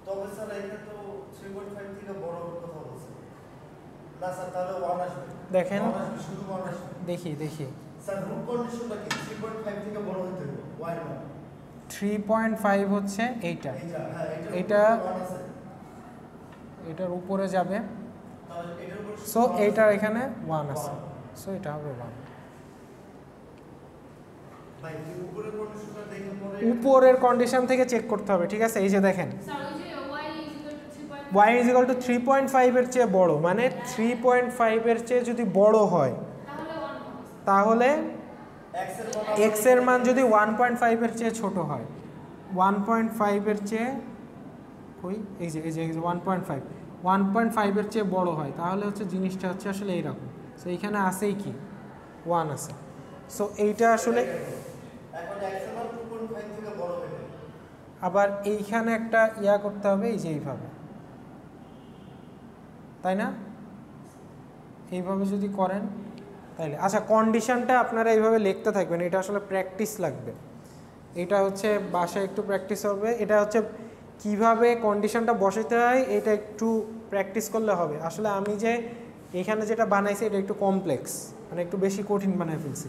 তবে স্যার এটা তো 3.5 থেকে বড় হওয়ার কথা বলছে না স্যার, তাহলে 1 আসবে। দেখেন 1 আসবে, শুধু 1 আসবে। দেখি স্যার রুট কন্ডিশনটা কি? 3.5 থেকে বড় হতে হবে y এর মান। 3.5 হচ্ছে এইটা, এইটা হ্যাঁ, এটা- 1 আছে। এটার উপরে যাবে, তাহলে এটার উপর সো এইটার এখানে 1 আছে, সো এটা হবে 1। ভাই তুই উপরের কন্ডিশনটা দেখে পরে উপরের কন্ডিশন থেকে চেক করতে হবে, ঠিক আছে? এই যে দেখেন y is equal to 3.5 এর চেয়ে বড়, মানে 3.5 এর চেয়ে যদি বড় হয় তাহলে x এর মান যদি 1.5 এর চেয়ে ছোট হয়, 1.5 এর চেয়ে ওই এই যে 1.5 এর চেয়ে বড় হয়, তাহলে হচ্ছে জিনিসটা হচ্ছে আসলে এইরকম। সো এইখানে আছেই কি 1 আছে, সো এইটা আসলে এখন x এর মান 2.5 থেকে বড় হবে। আবার এইখানে একটা ইয়া করতে হবে, এই যে এইভাবে, তাই না? এইভাবে যদি করেন তাইলে আচ্ছা, কন্ডিশনটা আপনারা এইভাবে লিখতে থাকবেন, এটা আসলে প্র্যাকটিস লাগবে, এটা হচ্ছে বাসায় একটু প্র্যাকটিস হবে, এটা হচ্ছে কিভাবে কন্ডিশনটা বসাতে হয় এটা একটু প্র্যাকটিস করলে হবে। আসলে আমি যে এখানে যেটা বানাইছি এটা একটু কমপ্লেক্স, মানে একটু বেশি কঠিন বানাই ফেলছি,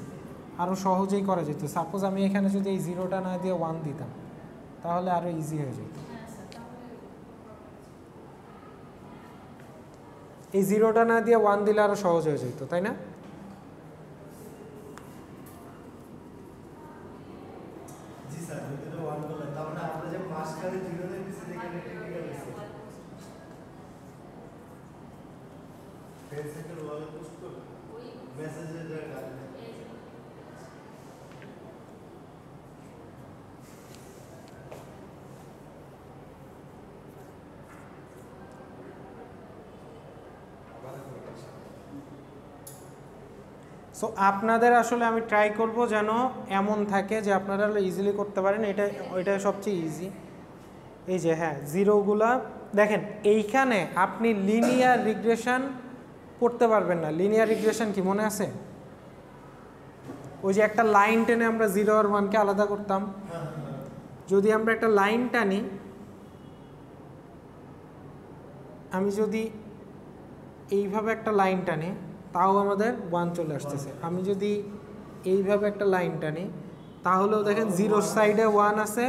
আরও সহজেই করা যেত। সাপোজ আমি এখানে যদি এই 0টা না দিয়ে 1 দিতাম তাহলে আরও ইজি হয়ে যেত। এই 0টা না দিয়ে 1 দিলে আরও সহজ হয়ে যেত, তাই না? জি স্যার, যদি 1 বলে তার মানে আমরা যে মাঝখানে 0 দিয়ে দিছি এখানে টেকনিক্যাল আছে। ফেসবুকের ওয়ালে পোস্ট করব মেসেজের কাজ। সো আপনাদের আসলে আমি ট্রাই করব যেন এমন থাকে যে আপনারা ইজিলি করতে পারেন, এটা সবচেয়ে ইজি। এই যে হ্যাঁ, জিরোগুলা দেখেন, এইখানে আপনি লিনিয়ার রিগ্রেশন করতে পারবেন না। লিনিয়ার রিগ্রেশন কি মনে আছে? ওই যে একটা লাইন টেনে আমরা 0 আর 1কে আলাদা করতাম। যদি আমরা একটা লাইন টানি, আমি যদি এইভাবে একটা লাইন টানি তাও আমাদের 1 চলে আসতেছে। আমি যদি এইভাবে একটা লাইন টানি তাহলেও দেখেন 0 সাইডে 1 আছে,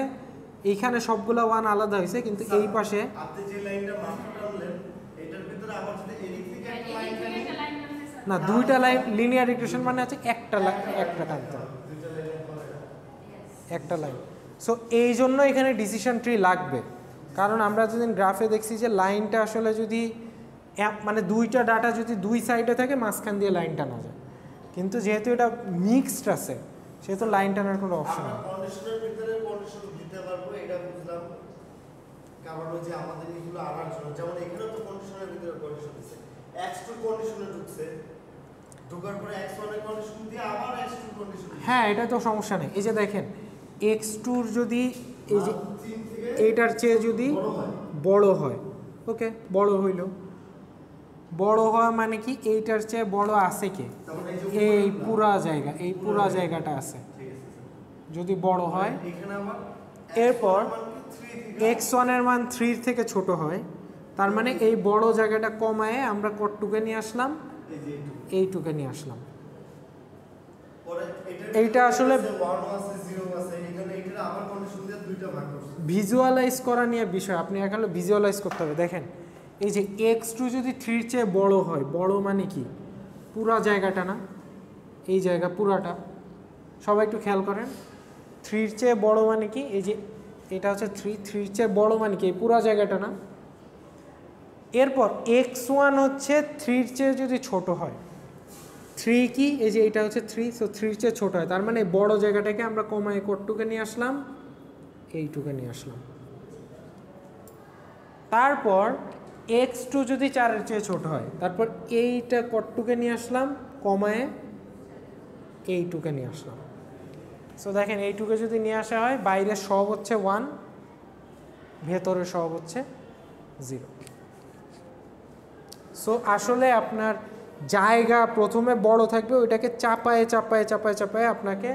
এইখানে সবগুলো 1 আলাদা হয়েছে, কিন্তু এই পাশে আপনি যে লাইনটা মাত্র টানলেন এটার ভিতরে আবার যদি এদিক থেকে একটা লাইন টানি না, দুইটা লাইন লিনিয়ার ইকুয়েশন মানে হচ্ছে একটা টানতে হবে, একটা লাইন। সো এই জন্য এখানে ডিসিশন ট্রি লাগবে, কারণ আমরা যেদিন গ্রাফে দেখছি যে লাইনটা আসলে যদি মানে দুইটা ডাটা যদি দুই সাইডে থাকে মাঝখান দিয়ে লাইন টানা যায়, কিন্তু যেহেতু এটা মিক্সড আছে সেহেতু লাইন টানার কোনো অপশন নেই। কন্ডিশনের ভিতরে কন্ডিশন দিতে পারবো, এটা বুঝলাম। কারণ হচ্ছে আমাদের এগুলো আনার জন্য, যেমন এখানেও তো কন্ডিশনের ভিতরে কন্ডিশন দিচ্ছে, x2 কন্ডিশনে ঢুকছে, ঢোকার পরে x1 এর কন্ডিশন দিয়ে আবার x2 কন্ডিশন। হ্যাঁ, এটা তো সমস্যা নেই। এই যে দেখেন x2 যদি এই যে এইটার চেয়ে যদি বড় হয়, ওকে, বড় হইল, বড় হওয়া মানে কি এইটার চেয়ে বড় আছে কি, এই পুরা জায়গা, এই পুরা জায়গাটা আছে যদি বড় হয়। এরপর x1 এর মান 3 থেকে ছোট হয়, তার মানে এই বড় জায়গাটা কমায় আমরা কতটুকু নিয়ে আসলাম, এইটুকু নিয়ে আসলাম। এইটা আসলে ভিজুয়ালাইজ করা নিয়ে বিষয়, আপনি এখানে ভিজুয়ালাইজ করতে হবে। দেখেন এই যে x2 যদি 3 এর চেয়ে বড় হয়, বড় মানে কি পুরা জায়গাটা না, এই জায়গা পুরাটা, সবাই একটু খেয়াল করেন। 3 এর চেয়ে বড় মানে কি, এই যে এটা হচ্ছে 3 এর চেয়ে বড় মানে কি এই পুরা জায়গাটা না। এরপর x1 হচ্ছে 3 এর চেয়ে যদি ছোট হয়, 3 কি, এই যে এটা হচ্ছে 3, সো 3 এর চেয়ে ছোট হয়, তার মানে বড় জায়গাটাকে আমরা কমায় কতটুকু নিয়ে আসলাম, এইটুকু নিয়ে আসলাম। তারপর x2 যদি 4 এর চেয়ে ছোট হয়, তারপর এইটা কতটুকু নিয়ে আসলাম, কমায় এইটুকু নিয়ে আসলাম। সো দেখেন এইটুকু যদি নিয়ে আসা হয়, বাইরের সব হচ্ছে 1, ভেতরের সব হচ্ছে 0। সো আসলে আপনার জায়গা প্রথমে বড় থাকবে, ওইটাকে চাপায় চাপায় চাপায় চাপায় আপনাকে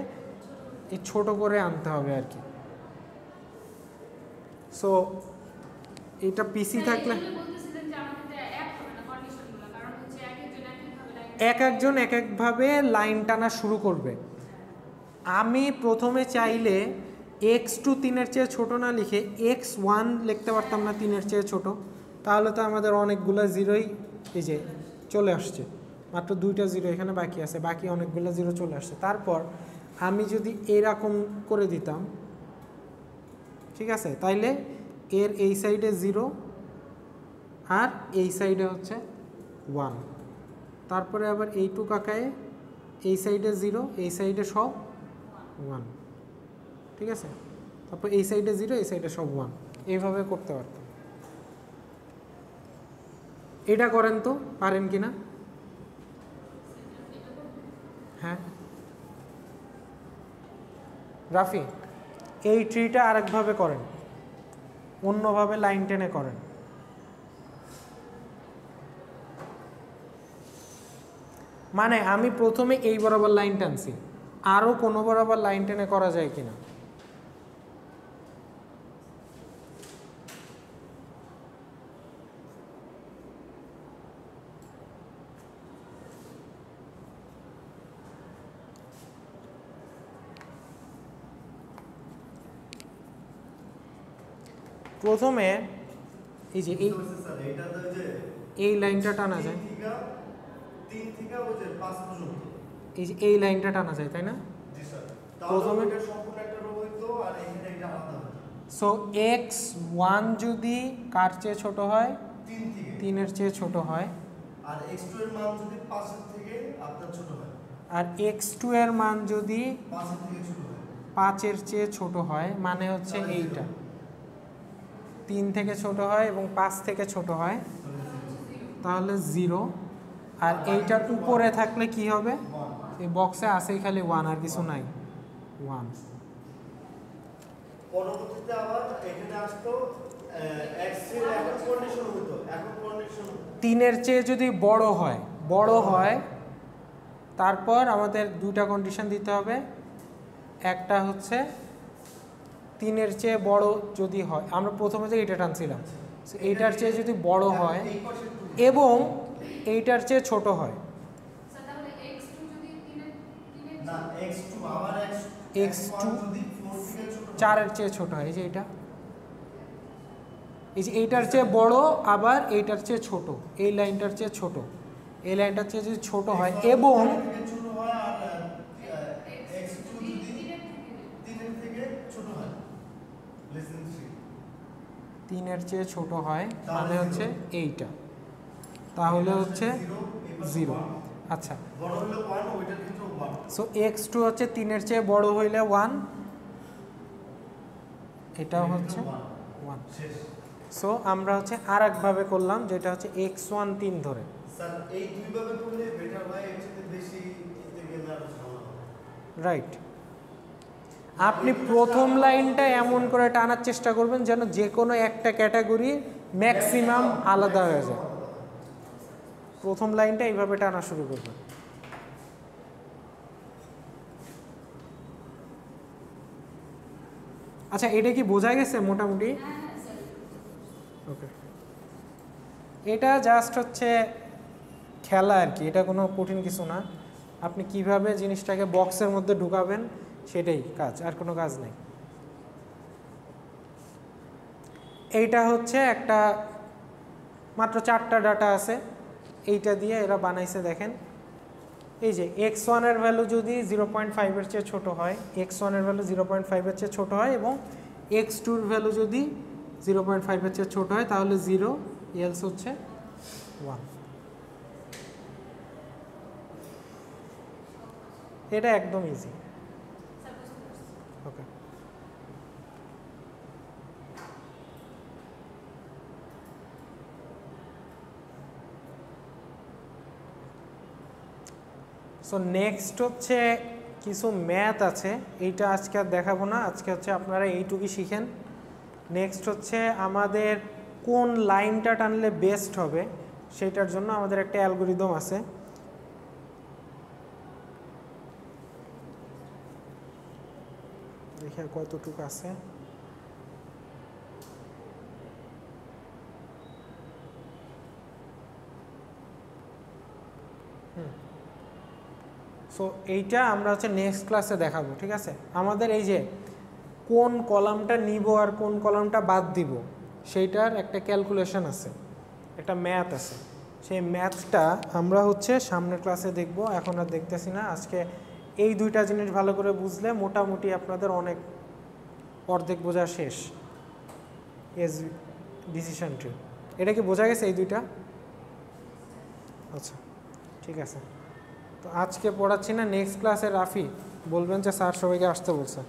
এই ছোট করে আনতে হবে আর কি। সো এটা পিসি থাকলে এক একজন এক একভাবে লাইন টানা শুরু করবে। আমি প্রথমে চাইলে x2 3 এর চেয়ে ছোট না লিখে x1 লিখতে পারতাম না 3 এর চেয়ে ছোট, তাহলে তো আমাদের অনেকগুলো জিরোই এই যে চলে আসছে, মাত্র 2টা জিরো এখানে বাকি আছে, বাকি অনেকগুলো জিরো চলে আসছে। তারপর আমি যদি এরকম করে দিতাম, ঠিক আছে, তাইলে এর এই সাইডে 0 আর এই সাইডে হচ্ছে 1, তারপরে আবার এইটু কাকায় এই সাইডে 0, এই সাইডে সব 1, ঠিক আছে, তারপর এই সাইডে 0, এই সাইডে সব 1, এইভাবে করতে পারতাম। এটা করেন তো, পারেন কি না? হ্যাঁ রাফি, এই ট্রিটা আরেকভাবে করেন, অন্যভাবে লাইন টেনে করেন। মানে আমি প্রথমে এই বরাবর লাইন টানছি, আরও কোনো বরাবর লাইন টেনে করা যায় কিনা। প্রথমে এই যে এই লাইনটা টানা যায়, এই যে এই লাইনটা টানা যায়, তাই না? প্রথমে সো x1 যদি কার চেয়ে ছোট হয়, 3 এর চেয়ে ছোট হয়, আর x2 এর মান যদি 5 এর থেকে আপনার ছোট হয়, আর x2 এর মান যদি 5 এর থেকে ছোট হয়, 5 এর চেয়ে ছোট হয়, মানে হচ্ছে এইটা 3 থেকে ছোট হয় এবং 5 থেকে ছোট হয়, তাহলে 0। আর এইটার উপরে থাকলে কি হবে, এই বক্সে আসেই খালি 1, আর কিছু নাই, 1। পরবর্তীতে আবার এখানে আসতো x এর এখন কন্ডিশন হতো, এখন কন্ডিশন 3 এর চেয়ে যদি বড় হয়, তারপর আমাদের দুইটা কন্ডিশন দিতে হবে। একটা হচ্ছে 3 এর চেয়ে বড় যদি হয়, আমরা প্রথমে যে এটা টানছিলাম, এইটার চেয়ে যদি বড় হয় এবং এইটার চেয়ে ছোট হয়, না x2 আবার x2 4 এর চেয়ে ছোট হয়, এই যে এটা, এই যে এইটার চেয়ে বড় আবার এইটার চেয়ে ছোট, এই লাইনটার চেয়ে ছোট, এই লাইনটার চেয়ে যদি ছোট হয় এবং ছোট হয় আর x2 যদি 3 এর থেকে ছোট হয় less than 3 3 এর চেয়ে ছোট হয় মানে হচ্ছে এইটা, তাহলে হচ্ছে 0। আচ্ছা, বড় হলে 1 ওইটার ক্ষেত্রে 1। সো x2 হচ্ছে 3 এর চেয়ে বড় হইলে 1, এটাও হচ্ছে 1। শেষ। সো আমরা হচ্ছে আর একভাবে করলাম, যেটা হচ্ছে x1 3 ধরে। স্যার এই দুইভাবে করলে বেটার হয়, এর চেয়ে বেশি এতে গেলে আর ঝামেলা হবে। রাইট, আপনি প্রথম লাইনটা এমন করে টানার চেষ্টা করবেন যেন যে কোনো একটা ক্যাটাগরি ম্যাক্সিমাম আলাদা হয়ে যায়। প্রথম লাইনটা এইভাবে টানা শুরু করবেন। আচ্ছা, এটা কি বোঝা গেছে মোটামুটি? ওকে, এটা জাস্ট হচ্ছে খেলা আর কি, এটা কোনো কঠিন কিছু না। আপনি কিভাবে জিনিসটাকে বক্সের মধ্যে ঢুকাবেন সেটাই কাজ, আর কোনো কাজ নেই। এইটা হচ্ছে একটা মাত্র 4টা ডাটা আছে, এইটা দিয়ে এরা বানাইছে। দেখেন এই যে x1 এর ভ্যালু যদি 0.5 এর চেয়ে ছোট হয়, x1 এর ভ্যালু 0.5 এর চেয়ে ছোট হয় এবং x2 এর ভ্যালু যদি 0.5 এর চেয়ে ছোট হয় তাহলে 0, এলস হচ্ছে 1। এটা একদম ইজি। ওকে, সো নেক্সট হচ্ছে কিছু ম্যাথ আছে, এইটা আজকে আর দেখাবো না, আজকে হচ্ছে আপনারা এইটুকুই শিখেন। নেক্সট হচ্ছে আমাদের কোন লাইনটা টানলে বেস্ট হবে সেটার জন্য আমাদের একটা অ্যালগরিদম আছে। দেখি আর কতটুকু আছে। সো এইটা আমরা হচ্ছে নেক্সট ক্লাসে দেখাবো, ঠিক আছে? আমাদের এই যে কোন কলামটা নিব আর কোন কলামটা বাদ দিব সেইটার একটা ক্যালকুলেশন আছে, একটা ম্যাথ আছে। সেই ম্যাথটা আমরা হচ্ছে সামনের ক্লাসে দেখব, এখন আর দেখতেছি না। আজকে এই দুইটা জিনিস ভালো করে বুঝলে মোটামুটি আপনাদের অনেক অর্ধেক বোঝা শেষ। এস ডিসিশন ট্রি, এটা কি বোঝা গেছে এই দুইটা? আচ্ছা, ঠিক আছে। তো আজকে পড়াচ্ছি না, নেক্সট ক্লাসে রাফি বলবেন যে স্যার সবাইকে আসতে বলছে।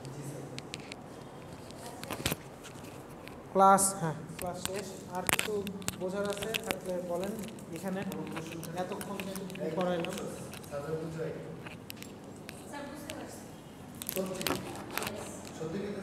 ক্লাস, হ্যাঁ ক্লাস শেষ। আর কিছু বোঝার আছে থাকলে বলেন। এখানে এতক্ষণ পড়াইলাম, সত্যি সত্যি কিন্তু